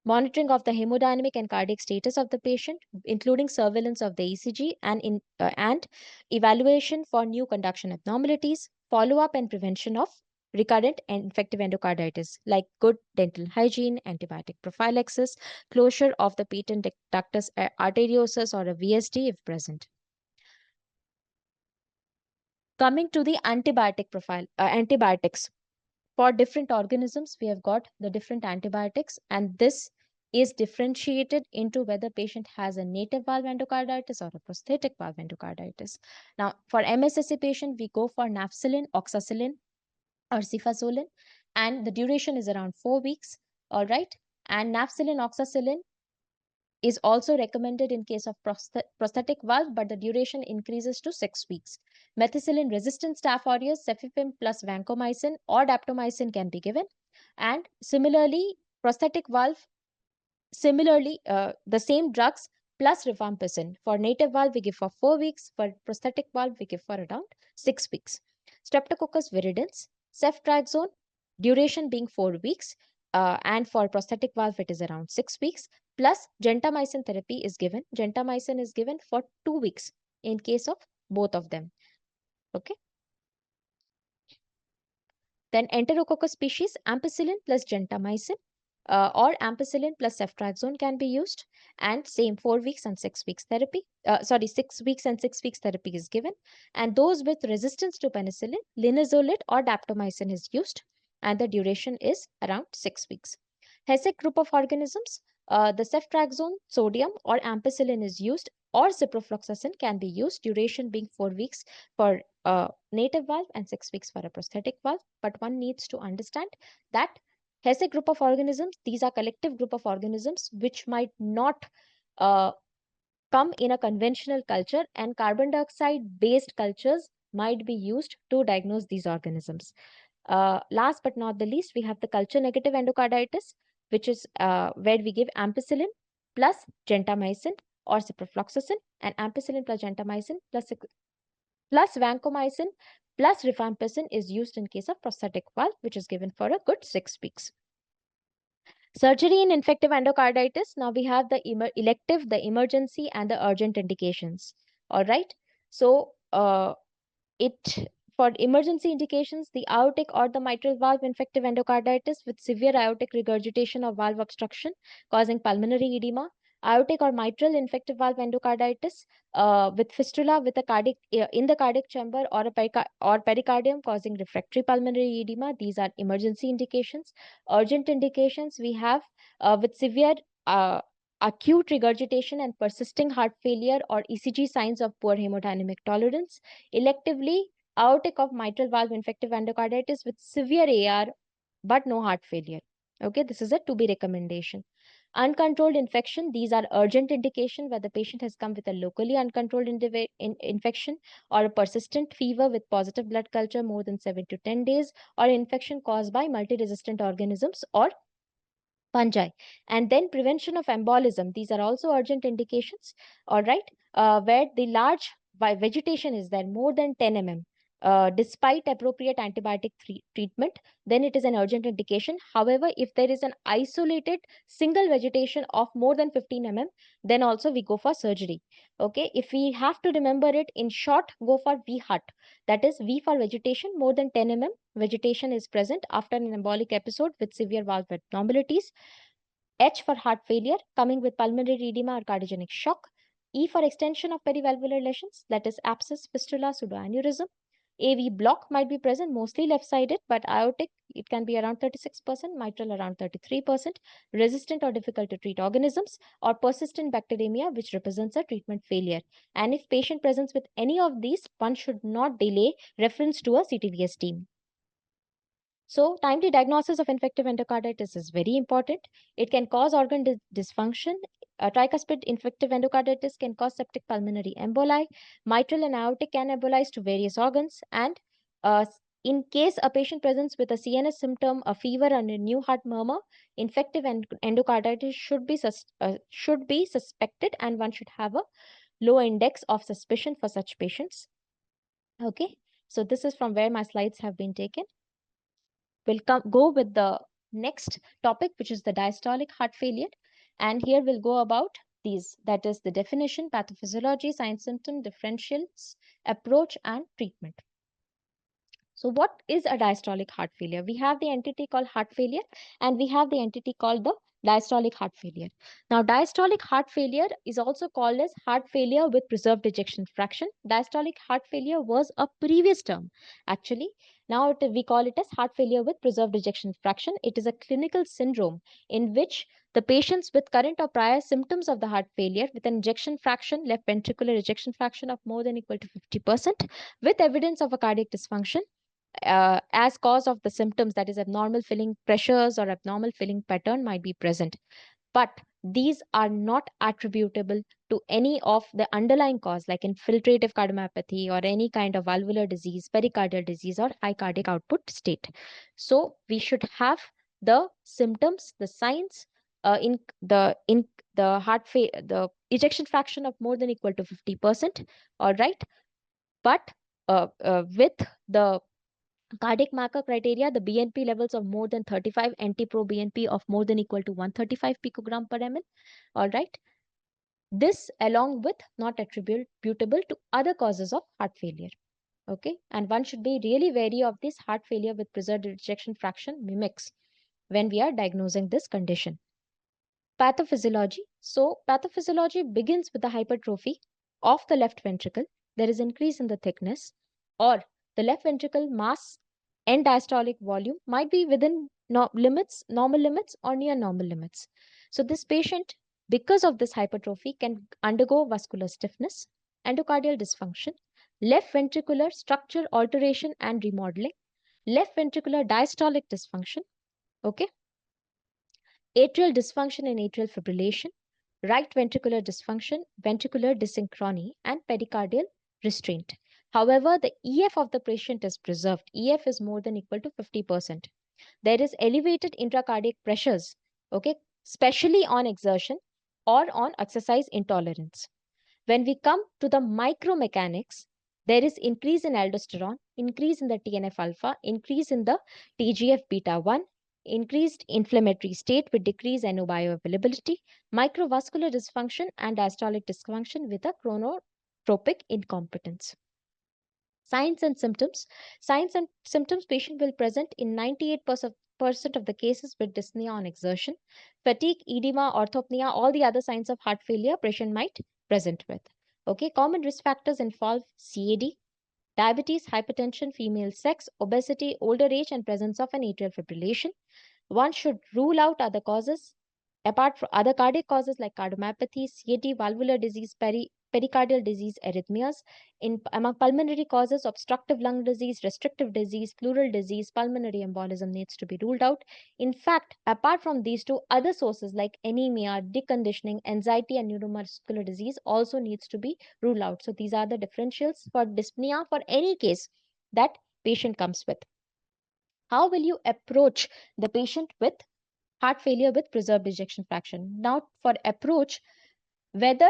Monitoring of the hemodynamic and cardiac status of the patient, including surveillance of the ECG and evaluation for new conduction abnormalities, follow-up and prevention of recurrent and infective endocarditis, like good dental hygiene, antibiotic prophylaxis, closure of the patent ductus arteriosus or a VSD if present. Coming to the antibiotics. For different organisms, we have got the different antibiotics, and this is differentiated into whether patient has a native valve endocarditis or a prosthetic valve endocarditis. Now, for MSSA patient, we go for nafcillin, oxacillin, or cefazolin, and the duration is around 4 weeks. All right, and nafcillin, oxacillin is also recommended in case of prosthetic valve, but the duration increases to 6 weeks. Methicillin-resistant Staph aureus, cefepime plus vancomycin or daptomycin can be given. And similarly, prosthetic valve, the same drugs plus rifampicin. For native valve, we give for 4 weeks. For prosthetic valve, we give for around 6 weeks. Streptococcus viridans, ceftriaxone, duration being 4 weeks. And for prosthetic valve, it is around 6 weeks. Plus, gentamicin therapy is given. Gentamicin is given for 2 weeks in case of both of them. Okay. Then Enterococcus species, ampicillin plus gentamicin or ampicillin plus ceftriaxone can be used, and same 4 weeks and 6 weeks therapy. 6 weeks and 6 weeks therapy is given. And those with resistance to penicillin, linezolid or daptomycin is used, and the duration is around 6 weeks. HESIC group of organisms, the ceftriaxone, sodium or ampicillin is used, or ciprofloxacin can be used, duration being 4 weeks for native valve and 6 weeks for a prosthetic valve. But one needs to understand that HESIC group of organisms, these are collective group of organisms which might not come in a conventional culture, and carbon dioxide based cultures might be used to diagnose these organisms. Last but not the least, we have the culture negative endocarditis, which is where we give ampicillin plus gentamicin or ciprofloxacin, and ampicillin plus gentamicin plus vancomycin plus rifampicin is used in case of prosthetic valve, which is given for a good 6 weeks. Surgery in infective endocarditis. Now we have the elective, the emergency, and the urgent indications. All right. So for emergency indications, the aortic or the mitral valve infective endocarditis with severe aortic regurgitation or valve obstruction causing pulmonary edema, aortic or mitral infective valve endocarditis with fistula with a cardiac in the cardiac chamber or pericardium causing refractory pulmonary edema. These are emergency indications. Urgent indications we have with severe acute regurgitation and persisting heart failure or ECG signs of poor hemodynamic tolerance. Electively, aortic of mitral valve infective endocarditis with severe AR but no heart failure. Okay, this is a to be recommendation. Uncontrolled infection, these are urgent indication where the patient has come with a locally uncontrolled infection or a persistent fever with positive blood culture more than 7 to 10 days, or infection caused by multi-resistant organisms or fungi. And then prevention of embolism, these are also urgent indications, all right, where the large vegetation is there more than 10 mm. Despite appropriate antibiotic treatment, then it is an urgent indication. However, if there is an isolated single vegetation of more than 15 mm, then also we go for surgery. Okay, if we have to remember it in short, go for VHUT. That is V for vegetation more than 10 mm. Vegetation is present after an embolic episode with severe valve abnormalities. H for heart failure coming with pulmonary edema or cardiogenic shock. E for extension of perivalvular lesions, that is abscess, fistula, pseudoaneurysm. AV block might be present, mostly left-sided, but aortic, it can be around 36%, mitral around 33%, resistant or difficult to treat organisms, or persistent bacteremia, which represents a treatment failure. And if patient presents with any of these, one should not delay reference to a CTVS team. So, timely diagnosis of infective endocarditis is very important. It can cause organ dysfunction. Tricuspid infective endocarditis can cause septic pulmonary emboli. Mitral and aortic can embolize to various organs. And in case a patient presents with a CNS symptom, a fever, and a new heart murmur, infective endocarditis should be suspected, and one should have a low index of suspicion for such patients. Okay, so this is from where my slides have been taken. We'll go with the next topic, which is the diastolic heart failure. And here we'll go about these, that is the definition, pathophysiology, signs, symptom, differentials, approach, and treatment. So what is a diastolic heart failure? We have the entity called heart failure, and we have the entity called the diastolic heart failure. Now, diastolic heart failure is also called as heart failure with preserved ejection fraction. Diastolic heart failure was a previous term, actually. Now we call it as heart failure with preserved ejection fraction. It is a clinical syndrome in which the patients with current or prior symptoms of the heart failure with an ejection fraction, left ventricular ejection fraction of more than equal to 50%, with evidence of a cardiac dysfunction, as cause of the symptoms, that is abnormal filling pressures or abnormal filling pattern might be present. But these are not attributable to any of the underlying cause like infiltrative cardiomyopathy or any kind of valvular disease, pericardial disease, or high cardiac output state. So we should have the symptoms, the signs, in the the ejection fraction of more than equal to 50%, all right, but with the cardiac marker criteria, the BNP levels of more than 35, NT-proBNP of more than equal to 135 picogram per ml. All right. This along with not attributable to other causes of heart failure. Okay. And one should be really wary of this heart failure with preserved ejection fraction mimics when we are diagnosing this condition. Pathophysiology. So pathophysiology begins with the hypertrophy of the left ventricle. There is increase in the thickness, or the left ventricle mass and diastolic volume might be within normal limits or near normal limits. So this patient, because of this hypertrophy, can undergo vascular stiffness, endocardial dysfunction, left ventricular structure alteration and remodeling, left ventricular diastolic dysfunction, okay, atrial dysfunction and atrial fibrillation, right ventricular dysfunction, ventricular dysynchrony, and pericardial restraint. However, the EF of the patient is preserved. EF is more than equal to 50%. There is elevated intracardiac pressures, okay, especially on exertion or on exercise intolerance. When we come to the micromechanics, there is increase in aldosterone, increase in the TNF alpha, increase in the TGF beta 1, increased inflammatory state with decreased NO bioavailability, microvascular dysfunction, and diastolic dysfunction with a chronotropic incompetence. Signs and symptoms. Signs and symptoms patient will present in 98% of the cases with dyspnea on exertion, fatigue, edema, orthopnea, all the other signs of heart failure patient might present with. Okay, common risk factors involve CAD, diabetes, hypertension, female sex, obesity, older age, and presence of an atrial fibrillation. One should rule out other causes apart from other cardiac causes like cardiomyopathy, CAD, valvular disease, pericardial disease, arrhythmias. Among pulmonary causes, obstructive lung disease, restrictive disease, pleural disease, pulmonary embolism needs to be ruled out. In fact, apart from these two, other sources like anemia, deconditioning, anxiety, and neuromuscular disease also needs to be ruled out. So these are the differentials for dyspnea for any case that patient comes with. How will you approach the patient with heart failure with preserved ejection fraction? Now, for approach, whether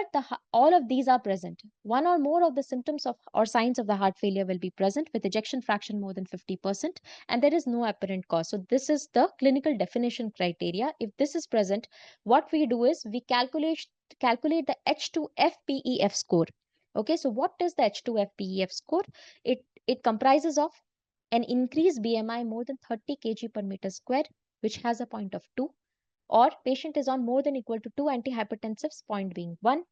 all of these are present, one or more of the symptoms of or signs of the heart failure will be present with ejection fraction more than 50%, and there is no apparent cause. So this is the clinical definition criteria. If this is present, what we do is we calculate the H2FPEF score. Okay, so what is the H2FPEF score? It comprises of an increased BMI more than 30 kg per meter square, which has a point of 2, or patient is on more than equal to 2 antihypertensives, point being 1,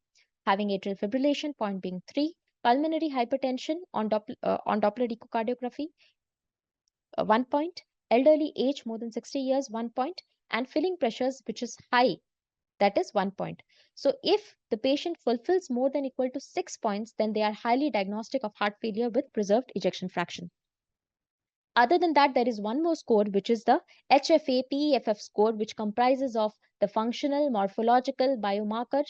having atrial fibrillation, point being 3, pulmonary hypertension on Doppler echocardiography, 1 point, elderly age more than 60 years, 1 point, and filling pressures which is high, that is 1 point. So if the patient fulfills more than equal to 6 points, then they are highly diagnostic of heart failure with preserved ejection fraction. Other than that, there is one more score, which is the HFA-PEFF score, which comprises of the functional, morphological, biomarker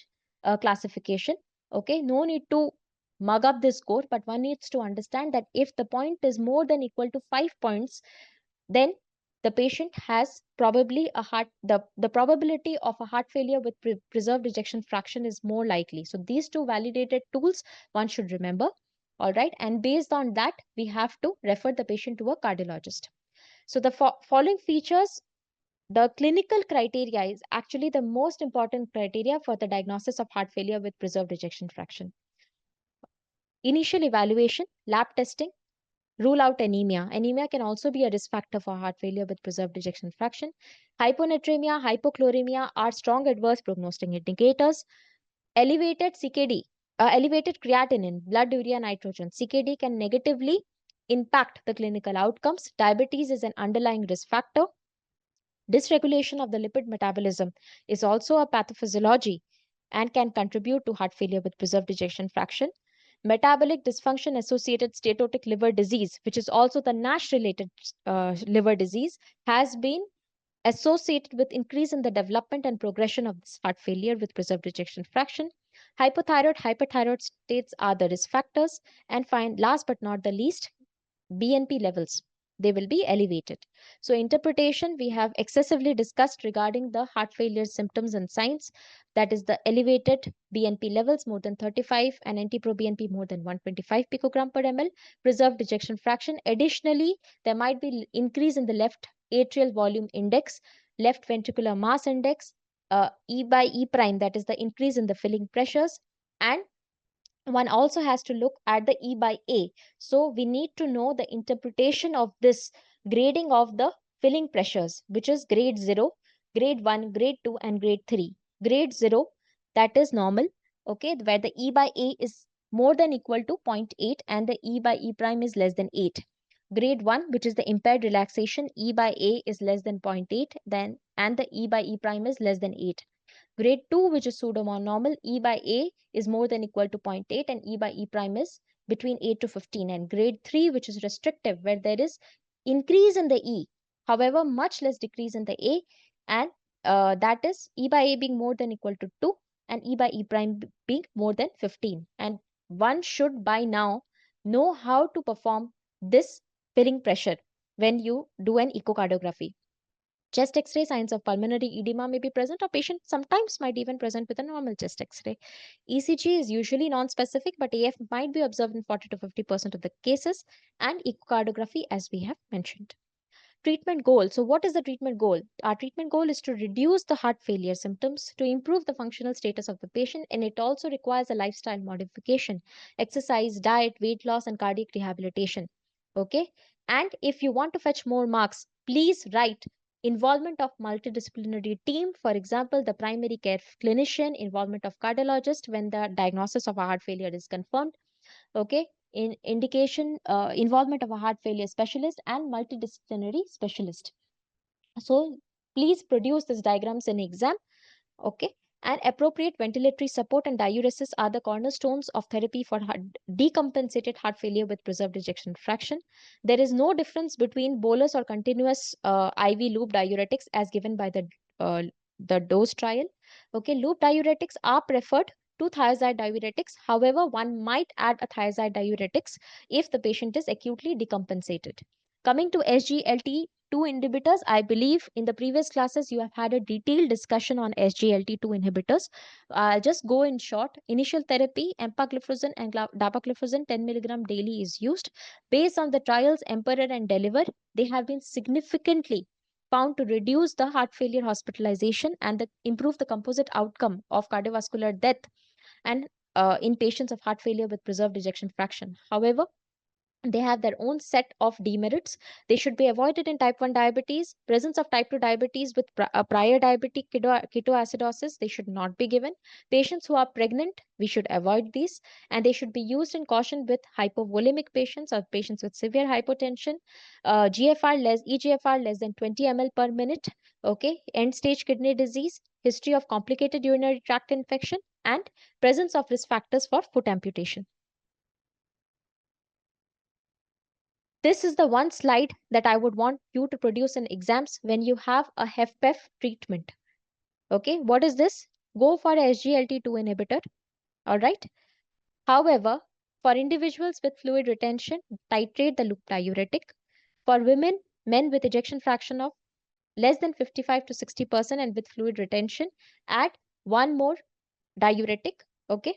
classification. Okay, no need to mug up this score, but one needs to understand that if the point is more than equal to 5 points, then the patient has probably the probability of a heart failure with preserved ejection fraction is more likely. So these two validated tools one should remember. All right, and based on that, we have to refer the patient to a cardiologist. So the following features, the clinical criteria is actually the most important criteria for the diagnosis of heart failure with preserved ejection fraction. Initial evaluation, lab testing, rule out anemia. Anemia can also be a risk factor for heart failure with preserved ejection fraction. Hyponatremia, hypochloremia are strong adverse prognostic indicators. Elevated CKD, elevated creatinine, blood urea nitrogen, CKD can negatively impact the clinical outcomes. Diabetes is an underlying risk factor. Dysregulation of the lipid metabolism is also a pathophysiology and can contribute to heart failure with preserved ejection fraction. Metabolic dysfunction associated steatotic liver disease, which is also the NASH related liver disease, has been associated with increase in the development and progression of this heart failure with preserved ejection fraction. Hypothyroid, hyperthyroid states are the risk factors. And last but not the least, BNP levels, they will be elevated. So interpretation, we have excessively discussed regarding the heart failure symptoms and signs. That is the elevated BNP levels more than 35 and NT-proBNP more than 125 picogram per ml, preserved ejection fraction. Additionally, there might be increase in the left atrial volume index, left ventricular mass index, E by E prime, that is the increase in the filling pressures, and one also has to look at the E by A. So we need to know the interpretation of this grading of the filling pressures, which is grade 0, grade 1, grade 2, and grade 3. Grade 0, that is normal, okay, where the E by A is more than equal to 0.8 and the E by E prime is less than 8. Grade 1, which is the impaired relaxation, E by A is less than 0.8, then and the E by E prime is less than 8. Grade 2, which is pseudomonormal, E by A is more than equal to 0.8 and E by E prime is between 8 to 15. And grade 3, which is restrictive, where there is increase in the E, however, much less decrease in the A, and that is E by A being more than equal to 2 and E by E prime being more than 15. And one should by now know how to perform this filling pressure when you do an echocardiography. Chest X-ray, signs of pulmonary edema may be present, or patient sometimes might even present with a normal chest X-ray. ECG is usually non-specific, but AF might be observed in 40 to 50% of the cases, and echocardiography, as we have mentioned. Treatment goal. So, what is the treatment goal? Our treatment goal is to reduce the heart failure symptoms, to improve the functional status of the patient, and it also requires a lifestyle modification, exercise, diet, weight loss, and cardiac rehabilitation. Okay. And if you want to fetch more marks, please write involvement of multidisciplinary team, for example, the primary care clinician, involvement of cardiologist when the diagnosis of a heart failure is confirmed. Okay, in indication, involvement of a heart failure specialist and multidisciplinary specialist. So please produce these diagrams in exam. Okay, and appropriate ventilatory support and diuresis are the cornerstones of therapy for decompensated heart failure with preserved ejection fraction. There is no difference between bolus or continuous IV loop diuretics as given by uh, the dose trial. Okay, loop diuretics are preferred to thiazide diuretics. However, one might add a thiazide diuretics if the patient is acutely decompensated. Coming to SGLT2 inhibitors, I believe in the previous classes you have had a detailed discussion on SGLT2 inhibitors. I'll just go in short. Initial therapy, empagliflozin and dapagliflozin 10 milligram daily is used. Based on the trials Emperor and Deliver, they have been significantly found to reduce the heart failure hospitalization and improve the composite outcome of cardiovascular death and in patients of heart failure with preserved ejection fraction. However, they have their own set of demerits. They should be avoided in type 1 diabetes. Presence of type 2 diabetes with prior diabetic ketoacidosis, they should not be given. Patients who are pregnant, we should avoid these, and they should be used in caution with hypovolemic patients or patients with severe hypotension, EGFR less than 20 ml per minute, okay, end stage kidney disease, history of complicated urinary tract infection, and presence of risk factors for foot amputation. This is the one slide that I would want you to produce in exams when you have a HFpEF treatment. Okay, what is this? Go for a SGLT2 inhibitor. All right. However, for individuals with fluid retention, titrate the loop diuretic. For women, men with ejection fraction of less than 55 to 60% and with fluid retention, add one more diuretic. Okay.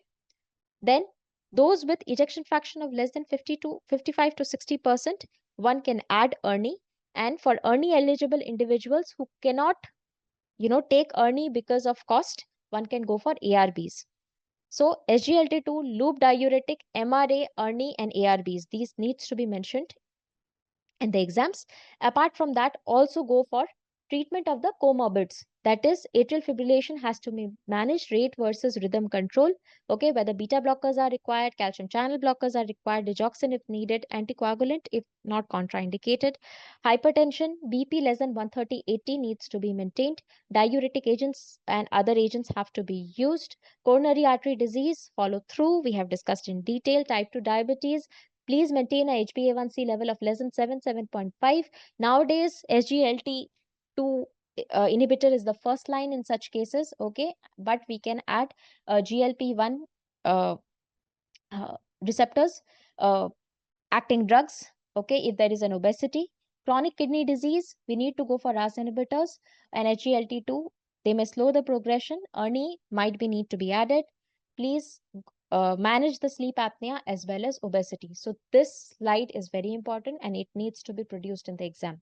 Then those with ejection fraction of less than 55 to 60%, one can add ERNI. And for ERNI eligible individuals who cannot, take ERNI because of cost, one can go for ARBs. So SGLT2, loop diuretic, MRA, ERNI, and ARBs, these needs to be mentioned in the exams. Apart from that, also go for treatment of the comorbids. That is, atrial fibrillation has to be managed, rate versus rhythm control. Okay, whether beta blockers are required, calcium channel blockers are required, digoxin if needed, anticoagulant if not contraindicated. Hypertension, BP less than 130/80 needs to be maintained. Diuretic agents and other agents have to be used. Coronary artery disease, follow through. We have discussed in detail. Type 2 diabetes, please maintain a HbA1c level of less than 7.5. Nowadays, SGLT2 inhibitor is the first line in such cases, okay, but we can add GLP-1 uh, receptors, acting drugs, okay, if there is an obesity. Chronic kidney disease, we need to go for RAS inhibitors and SGLT2. They may slow the progression. ERNI might be need to be added. Please manage the sleep apnea as well as obesity. So this slide is very important and it needs to be produced in the exam.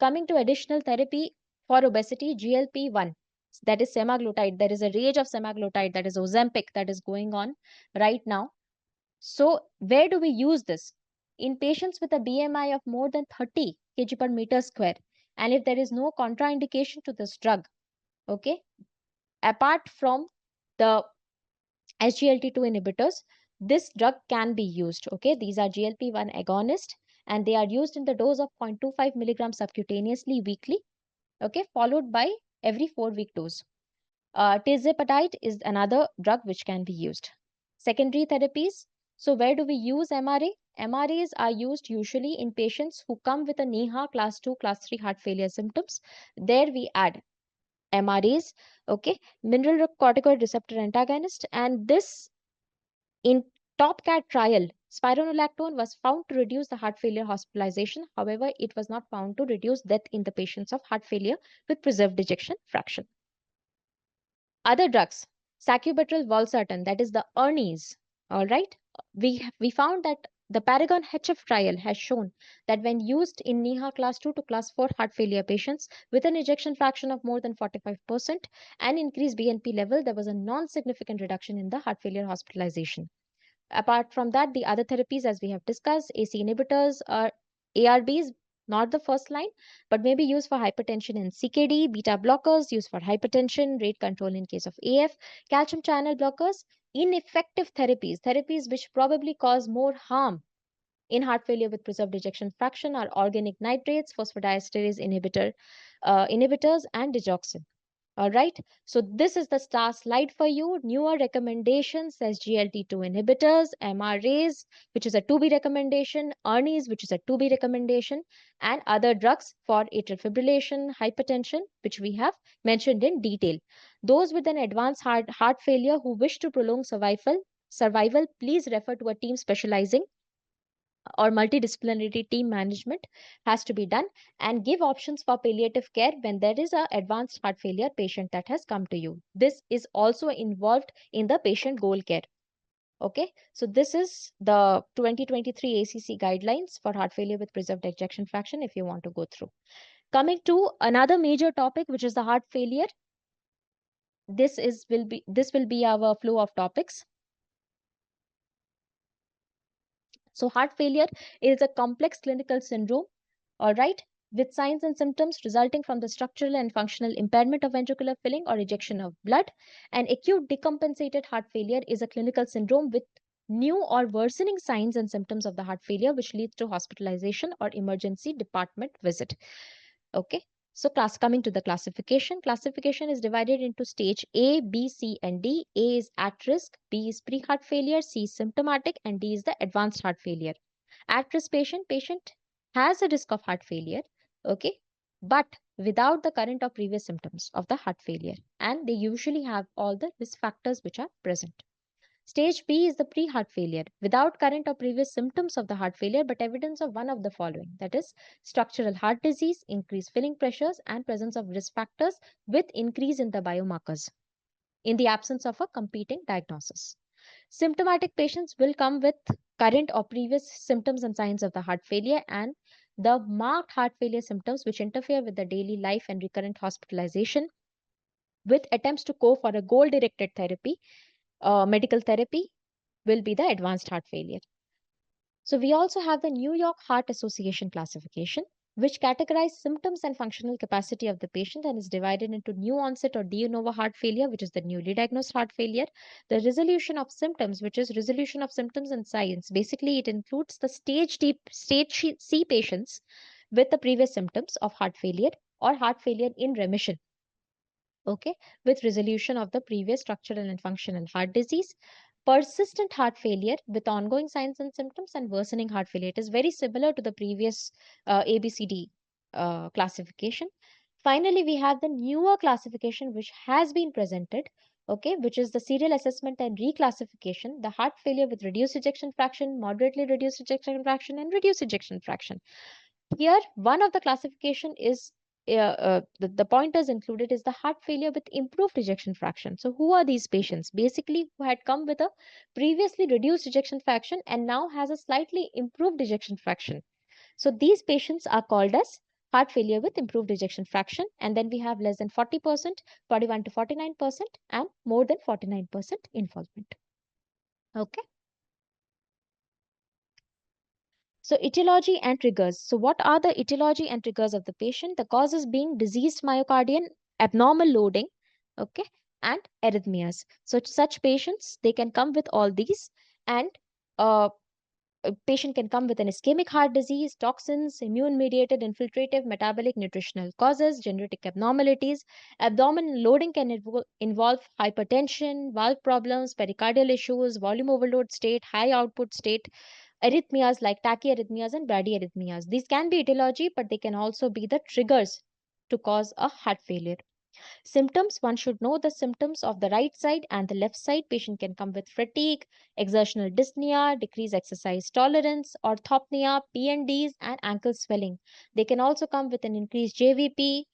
Coming to additional therapy for obesity, GLP-1, that is semaglutide. There is a rage of semaglutide, that is Ozempic, that is going on right now. So where do we use this? In patients with a BMI of more than 30 kg per meter square, and if there is no contraindication to this drug, okay, apart from the SGLT2 inhibitors, this drug can be used. Okay, these are GLP-1 agonist, and they are used in the dose of 0.25 milligrams subcutaneously weekly, okay, followed by every 4-week dose. Tirzepatide is another drug which can be used. Secondary therapies. So where do we use MRA? MRAs are used usually in patients who come with a NEHA class 2, class 3 heart failure symptoms. There we add MRAs, okay, mineral corticoid receptor antagonist, and this in TopCat trial, spironolactone was found to reduce the heart failure hospitalization. However, it was not found to reduce death in the patients of heart failure with preserved ejection fraction. Other drugs, sacubitril valsartan, that is the ERNIs, all right, we found that the Paragon HF trial has shown that when used in NEHA class 2 to class 4 heart failure patients with an ejection fraction of more than 45% and increased BNP level, there was a non-significant reduction in the heart failure hospitalization. Apart from that, the other therapies, as we have discussed, AC inhibitors or ARBs, not the first line, but may be used for hypertension in CKD, beta blockers used for hypertension, rate control in case of AF, calcium channel blockers, ineffective therapies, therapies which probably cause more harm in heart failure with preserved ejection fraction are organic nitrates, phosphodiesterase inhibitors, and digoxin. All right. So this is the star slide for you. Newer recommendations as GLT2 inhibitors, MRAs, which is a 2B recommendation, ERNIs, which is a 2B recommendation, and other drugs for atrial fibrillation, hypertension, which we have mentioned in detail. Those with an advanced heart failure who wish to prolong survival, please refer to a team specializing or multidisciplinary team management has to be done, and give options for palliative care when there is a advanced heart failure patient that has come to you. This is also involved in the patient goal care. Okay, so this is the 2023 ACC guidelines for heart failure with preserved ejection fraction if you want to go through. Coming to another major topic, which is the heart failure. This will be our flow of topics. So heart failure is a complex clinical syndrome, all right, with signs and symptoms resulting from the structural and functional impairment of ventricular filling or ejection of blood. And acute decompensated heart failure is a clinical syndrome with new or worsening signs and symptoms of the heart failure, which leads to hospitalization or emergency department visit. Okay. So coming to the classification. Classification is divided into stage A, B, C, and D. A is at risk, B is pre-heart failure, C is symptomatic, and D is the advanced heart failure. At risk patient has a risk of heart failure, okay, but without the current or previous symptoms of the heart failure, and they usually have all the risk factors which are present. Stage B is the pre-heart failure without current or previous symptoms of the heart failure, but evidence of one of the following, that is structural heart disease, increased filling pressures, and presence of risk factors with increase in the biomarkers in the absence of a competing diagnosis. Symptomatic patients will come with current or previous symptoms and signs of the heart failure and the marked heart failure symptoms which interfere with the daily life and recurrent hospitalization with attempts to go for a goal directed therapy, medical therapy will be the advanced heart failure. So we also have the New York Heart Association classification, which categorizes symptoms and functional capacity of the patient and is divided into new onset or de novo heart failure, which is the newly diagnosed heart failure, the resolution of symptoms, which is resolution of symptoms and signs. Basically, it includes the stage C patients with the previous symptoms of heart failure or heart failure in remission, okay, with resolution of the previous structural and functional heart disease, persistent heart failure with ongoing signs and symptoms, and worsening heart failure. It is very similar to the previous ABCD classification. Finally, we have the newer classification which has been presented, okay, which is the serial assessment and reclassification, the heart failure with reduced ejection fraction, moderately reduced ejection fraction, and reduced ejection fraction. Here, one of the classification is the pointers included is the heart failure with improved ejection fraction. So, who are these patients? Basically, who had come with a previously reduced ejection fraction and now has a slightly improved ejection fraction. So, these patients are called as heart failure with improved ejection fraction. And then we have less than 40%, 41 to 49%, and more than 49% involvement. Okay. So etiology and triggers. So what are the etiology and triggers of the patient? The causes being diseased myocardium, abnormal loading, okay, and arrhythmias. So such patients, they can come with all these, and a patient can come with an ischemic heart disease, toxins, immune-mediated infiltrative metabolic nutritional causes, genetic abnormalities. Abdominal loading can involve hypertension, valve problems, pericardial issues, volume overload state, high output state, arrhythmias like tachyarrhythmias and bradyarrhythmias. These can be etiology, but they can also be the triggers to cause a heart failure. Symptoms, one should know the symptoms of the right side and the left side. Patient can come with fatigue, exertional dyspnea, decreased exercise tolerance, orthopnea, PNDs, and ankle swelling. They can also come with an increased JVP,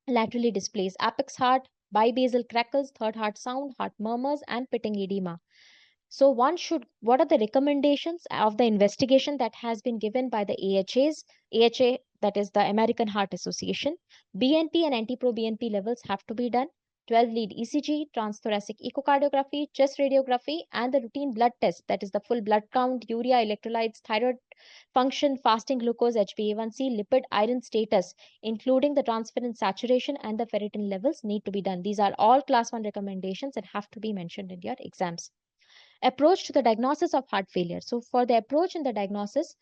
laterally displaced apex heart, bibasal crackles, third heart sound, heart murmurs, and pitting edema. So one should, what are the recommendations of the investigation that has been given by the AHAs? AHA, that is the American Heart Association. BNP and NT-proBNP levels have to be done. 12-lead ECG, transthoracic echocardiography, chest radiography, and the routine blood test, that is the full blood count, urea, electrolytes, thyroid function, fasting glucose, HbA1c, lipid iron status, including the transferrin saturation and the ferritin levels need to be done. These are all class 1 recommendations and have to be mentioned in your exams. Approach to the diagnosis of heart failure. So for the approach in the diagnosis,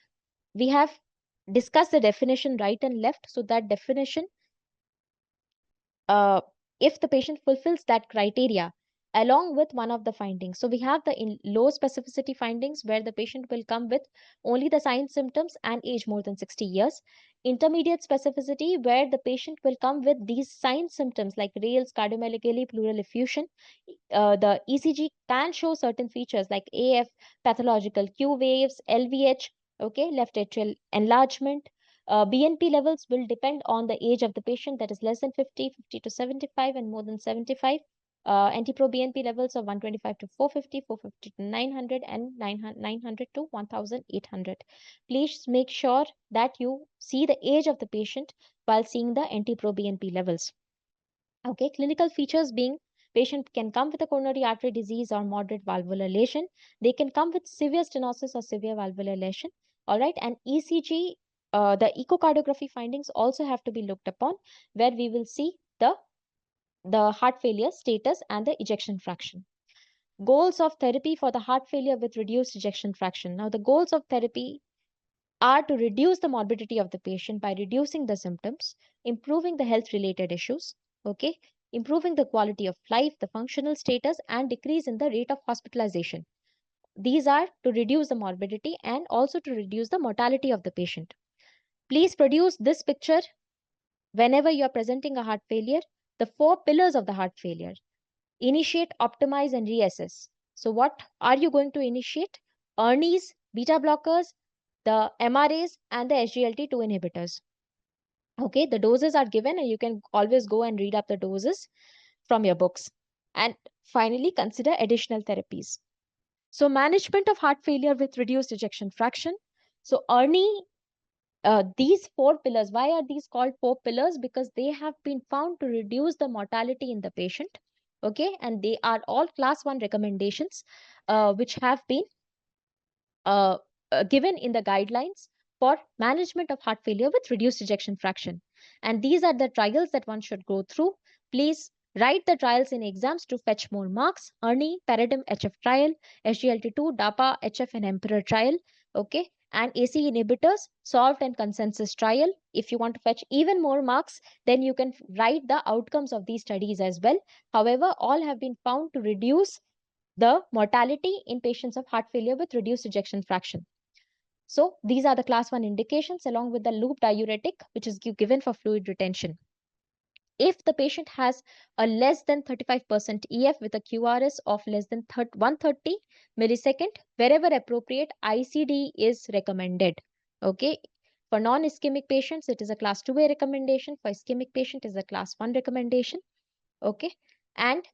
we have discussed the definition right and left. So that definition, uh, if the patient fulfills that criteria, along with one of the findings. So we have the low specificity findings where the patient will come with only the signs, symptoms, and age more than 60 years. Intermediate specificity where the patient will come with these signs, symptoms like Rales, cardiomegaly, pleural effusion. The ECG can show certain features like AF, pathological Q waves, LVH, okay, left atrial enlargement. BNP levels will depend on the age of the patient, that is less than 50, 50 to 75, and more than 75. NT-proBNP levels of 125 to 450, 450 to 900, and 900 to 1800. Please make sure that you see the age of the patient while seeing the NT-proBNP levels. Okay, clinical features being patient can come with a coronary artery disease or moderate valvular lesion. They can come with severe stenosis or severe valvular lesion. All right, and ECG, the echocardiography findings also have to be looked upon, where we will see the heart failure status and the ejection fraction. Goals of therapy for the heart failure with reduced ejection fraction. Now, the goals of therapy are to reduce the morbidity of the patient by reducing the symptoms, improving the health related issues, okay, improving the quality of life, the functional status, and decrease in the rate of hospitalization. These are to reduce the morbidity and also to reduce the mortality of the patient. Please produce this picture whenever you are presenting a heart failure, the 4 pillars of the heart failure. Initiate, optimize, and reassess. So, what are you going to initiate? ERNIs, beta blockers, the MRAs, and the SGLT2 inhibitors. Okay, the doses are given, and you can always go and read up the doses from your books. And finally, consider additional therapies. So, management of heart failure with reduced ejection fraction. So, ERNI, these 4 pillars, why are these called 4 pillars? Because they have been found to reduce the mortality in the patient. Okay, and they are all class 1 recommendations which have been uh, given in the guidelines for management of heart failure with reduced ejection fraction. And these are the trials that one should go through. Please write the trials in exams to fetch more marks. ERNI, Paradigm HF trial, SGLT2, DAPA, HF, and Emperor trial. Okay. And AC inhibitors, SOLVE and consensus trial. If you want to fetch even more marks, then you can write the outcomes of these studies as well. However, all have been found to reduce the mortality in patients of heart failure with reduced ejection fraction. So these are the class 1 indications along with the loop diuretic, which is given for fluid retention. If the patient has a less than 35% EF with a QRS of less than 130 millisecond, wherever appropriate, ICD is recommended. Okay. For non-ischemic patients, it is a class 2A recommendation. For ischemic patient, it is a class 1 recommendation. Okay. And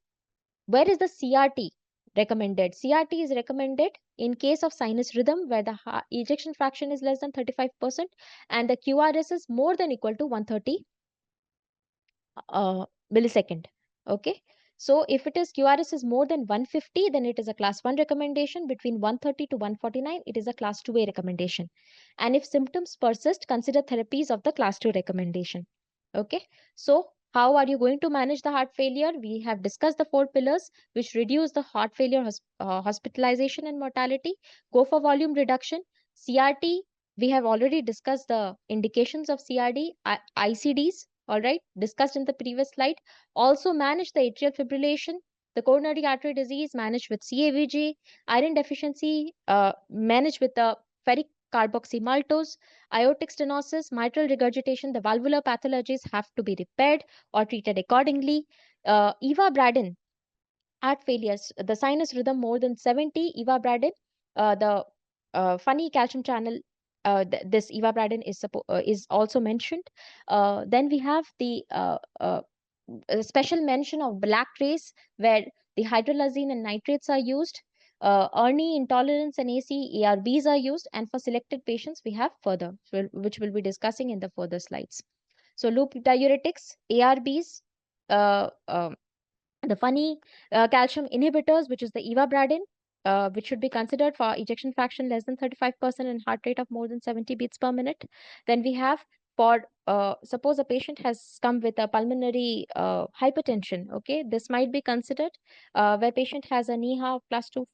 where is the CRT recommended? CRT is recommended in case of sinus rhythm where the ejection fraction is less than 35% and the QRS is more than equal to 130 millisecond. Okay. So if it is QRS is more than 150, then it is a class 1 recommendation. Between 130 to 149, it is a class 2A recommendation. And if symptoms persist, consider therapies of the class 2 recommendation. Okay. So how are you going to manage the heart failure? We have discussed the 4 pillars which reduce the heart failure hospitalization and mortality. Go for volume reduction. CRT, we have already discussed the indications of CRD, ICDs, all right, discussed in the previous slide. Also manage the atrial fibrillation, the coronary artery disease, managed with CAVG, iron deficiency, managed with the ferric carboxymaltose, aortic stenosis, mitral regurgitation, the valvular pathologies have to be repaired or treated accordingly. Ivabradine, heart failures, the sinus rhythm more than 70, ivabradine, the funny calcium channel, this ivabradine is also mentioned. Then we have the a special mention of black trace where the hydrolazine and nitrates are used. ERNI, intolerance, and AC ARBs are used, and for selected patients, we have further, which we'll be discussing in the further slides. So, loop diuretics, ARBs, uh, um, the funny calcium inhibitors, which is the ivabradine, which should be considered for ejection fraction less than 35% and heart rate of more than 70 beats per minute. Then we have for suppose a patient has come with a pulmonary hypertension. Okay, this might be considered where patient has a NIHA of class 2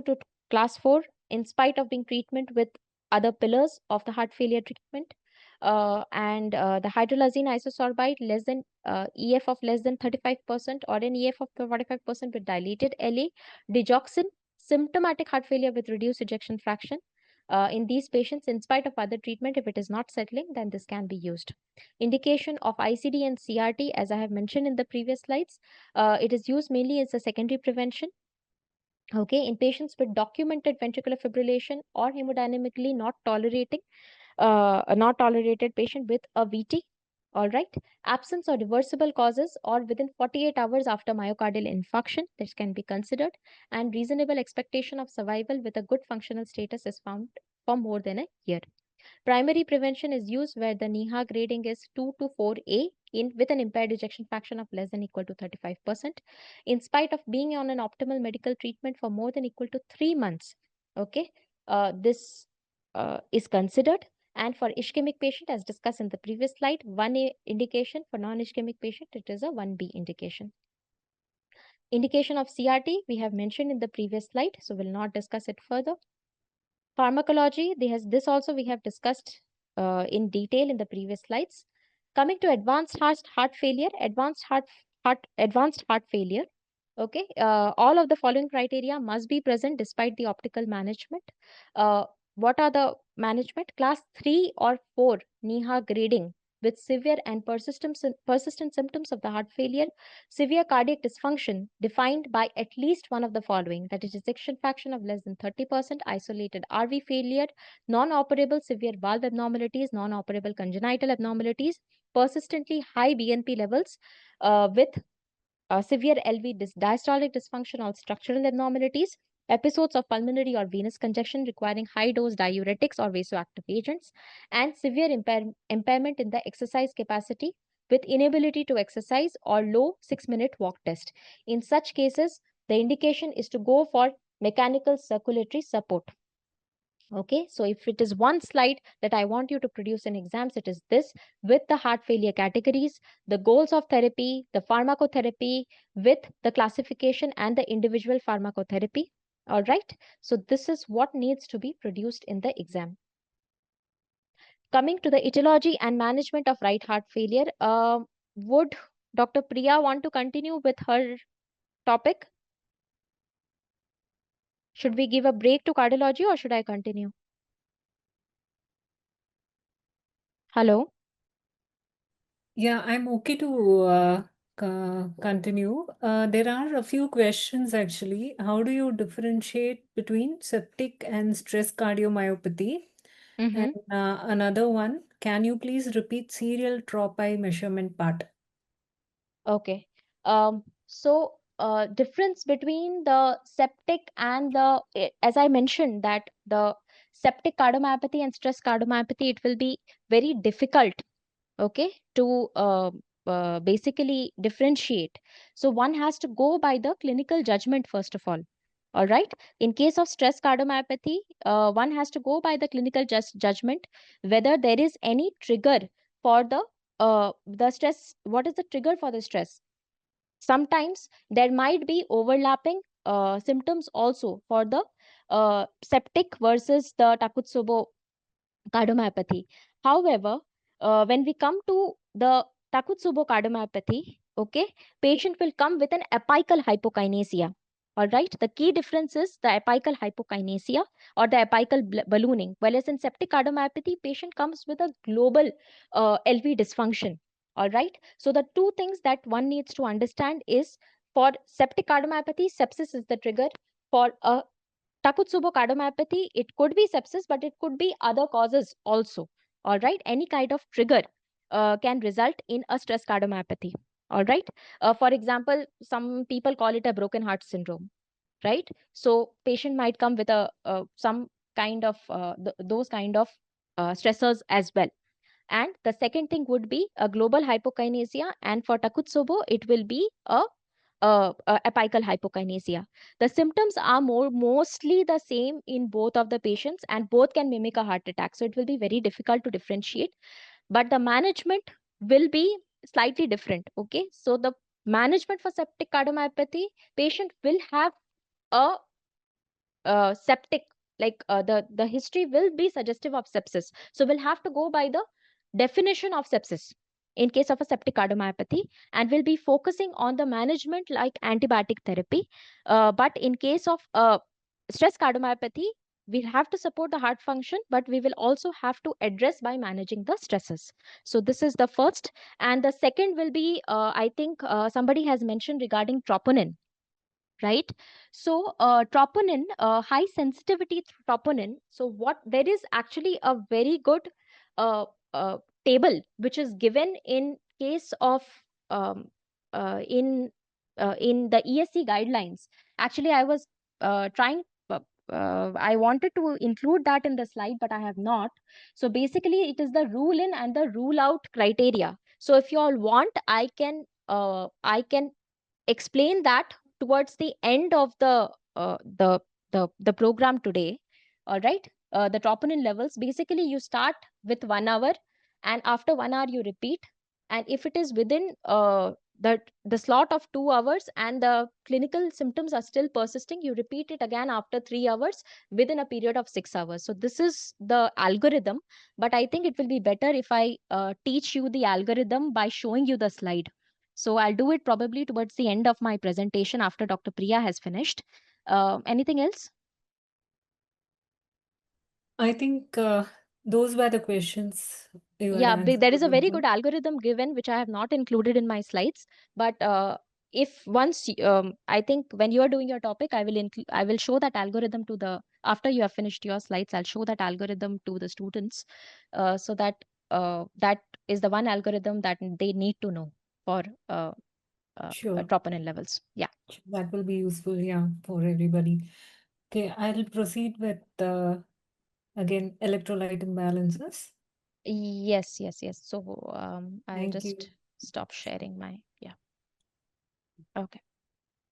to class 4, in spite of being treatment with other pillars of the heart failure treatment. And the hydrolazine isosorbide less than EF of less than 35% or an EF of 45% with dilated LA, digoxin, symptomatic heart failure with reduced ejection fraction. In these patients, in spite of other treatment, if it is not settling, then this can be used. Indication of ICD and CRT, as I have mentioned in the previous slides, it is used mainly as a secondary prevention. Okay, in patients with documented ventricular fibrillation or hemodynamically not tolerated patient with a VT. All right. Absence or reversible causes or within 48 hours after myocardial infarction, this can be considered. And reasonable expectation of survival with a good functional status is found for more than a year. Primary prevention is used where the NIHA grading is 2 to 4A with an impaired ejection fraction of less than equal to 35%. In spite of being on an optimal medical treatment for more than equal to 3 months, okay, this is considered. And for ischemic patient, as discussed in the previous slide, 1A indication. For non-ischemic patient, it is a 1B indication. Indication of CRT, we have mentioned in the previous slide, so we'll not discuss it further. Pharmacology, this also we have discussed in detail in the previous slides. Coming to advanced heart failure, advanced heart failure. Okay, all of the following criteria must be present despite the optical management. What are the management? Class 3 or 4 NIHA grading with severe and persistent symptoms of the heart failure, severe cardiac dysfunction defined by at least one of the following, that is ejection fraction of less than 30%, isolated RV failure, non-operable severe valve abnormalities, non-operable congenital abnormalities, persistently high BNP levels with severe LV diastolic dysfunction or structural abnormalities, episodes of pulmonary or venous congestion requiring high dose diuretics or vasoactive agents, and severe impairment in the exercise capacity with inability to exercise or low 6-minute walk test. In such cases, the indication is to go for mechanical circulatory support. Okay, so if it is one slide that I want you to produce in exams, it is this with the heart failure categories, the goals of therapy, the pharmacotherapy with the classification and the individual pharmacotherapy. All right, so this is what needs to be produced in the exam. Coming to the etiology and management of right heart failure, would Dr. Priya want to continue with her topic? Should we give a break to cardiology or should I continue? Hello? Yeah, I'm okay to continue. There are a few questions actually. How do you differentiate between septic and stress cardiomyopathy? And Mm-hmm. another one, can you please repeat serial tropi measurement part? Okay. Difference between the septic and as I mentioned, that the septic cardiomyopathy and stress cardiomyopathy, it will be very difficult, okay, to basically differentiate. So one has to go by the clinical judgment first of all right. In case of stress cardiomyopathy, one has to go by the clinical judgment, whether there is any trigger for the stress. What is the trigger for the stress? Sometimes there might be overlapping symptoms also for the septic versus the Takotsubo cardiomyopathy. However, when we come to the Takotsubo cardiomyopathy, okay, patient will come with an apical hypokinesia. All right. The key difference is the apical hypokinesia or the apical ballooning. Whereas in septic cardiomyopathy, patient comes with a global LV dysfunction. All right. So the two things that one needs to understand is, for septic cardiomyopathy, sepsis is the trigger. For a Takotsubo cardiomyopathy, it could be sepsis, but it could be other causes also. All right. Any kind of trigger can result in a stress cardiomyopathy. All right. For example, some people call it a broken heart syndrome, right? So patient might come with a some kind of those kind of stressors as well. And the second thing would be a global hypokinesia, and for Takotsubo, it will be a apical hypokinesia. The symptoms are mostly the same in both of the patients, and both can mimic a heart attack. So it will be very difficult to differentiate, but the management will be slightly different. Okay, so the management for septic cardiomyopathy, patient will have a septic, like the history will be suggestive of sepsis, so we'll have to go by the definition of sepsis in case of a septic cardiomyopathy, and we'll be focusing on the management like antibiotic therapy. But in case of stress cardiomyopathy, we'll have to support the heart function, but we will also have to address by managing the stresses. So this is the first. And the second will be, I think somebody has mentioned regarding troponin, right? So troponin, high sensitivity troponin. So what, there is actually a very good uh, uh, table which is given in case of um, uh, in in the ESC guidelines. Actually, I was trying. I wanted to include that in the slide, but I have not. So basically, it is the rule in and the rule out criteria. So if you all want, I can explain that towards the end of uh, the the program today. All right. The troponin levels, basically you start with 1 hour, and after 1 hour you repeat. And if it is within the slot of 2 hours and the clinical symptoms are still persisting, you repeat it again after 3 hours within a period of 6 hours. So this is the algorithm, but I think it will be better if I teach you the algorithm by showing you the slide. So I'll do it probably towards the end of my presentation after Dr. Priya has finished. Anything else? I think those were the questions you had Yeah, answered there is a really very well. good algorithm given, which I have not included in my slides. But if once, I think when you are doing your topic, I will show that algorithm to the, after you have finished your slides, I'll show that algorithm to the students, so that that is the one algorithm that they need to know for Sure. troponin levels. Yeah. That will be useful, yeah, for everybody. Okay, I'll proceed with again electrolyte imbalances. Yes, yes, yes. So I'll Thank you. just stop sharing my, yeah. Okay.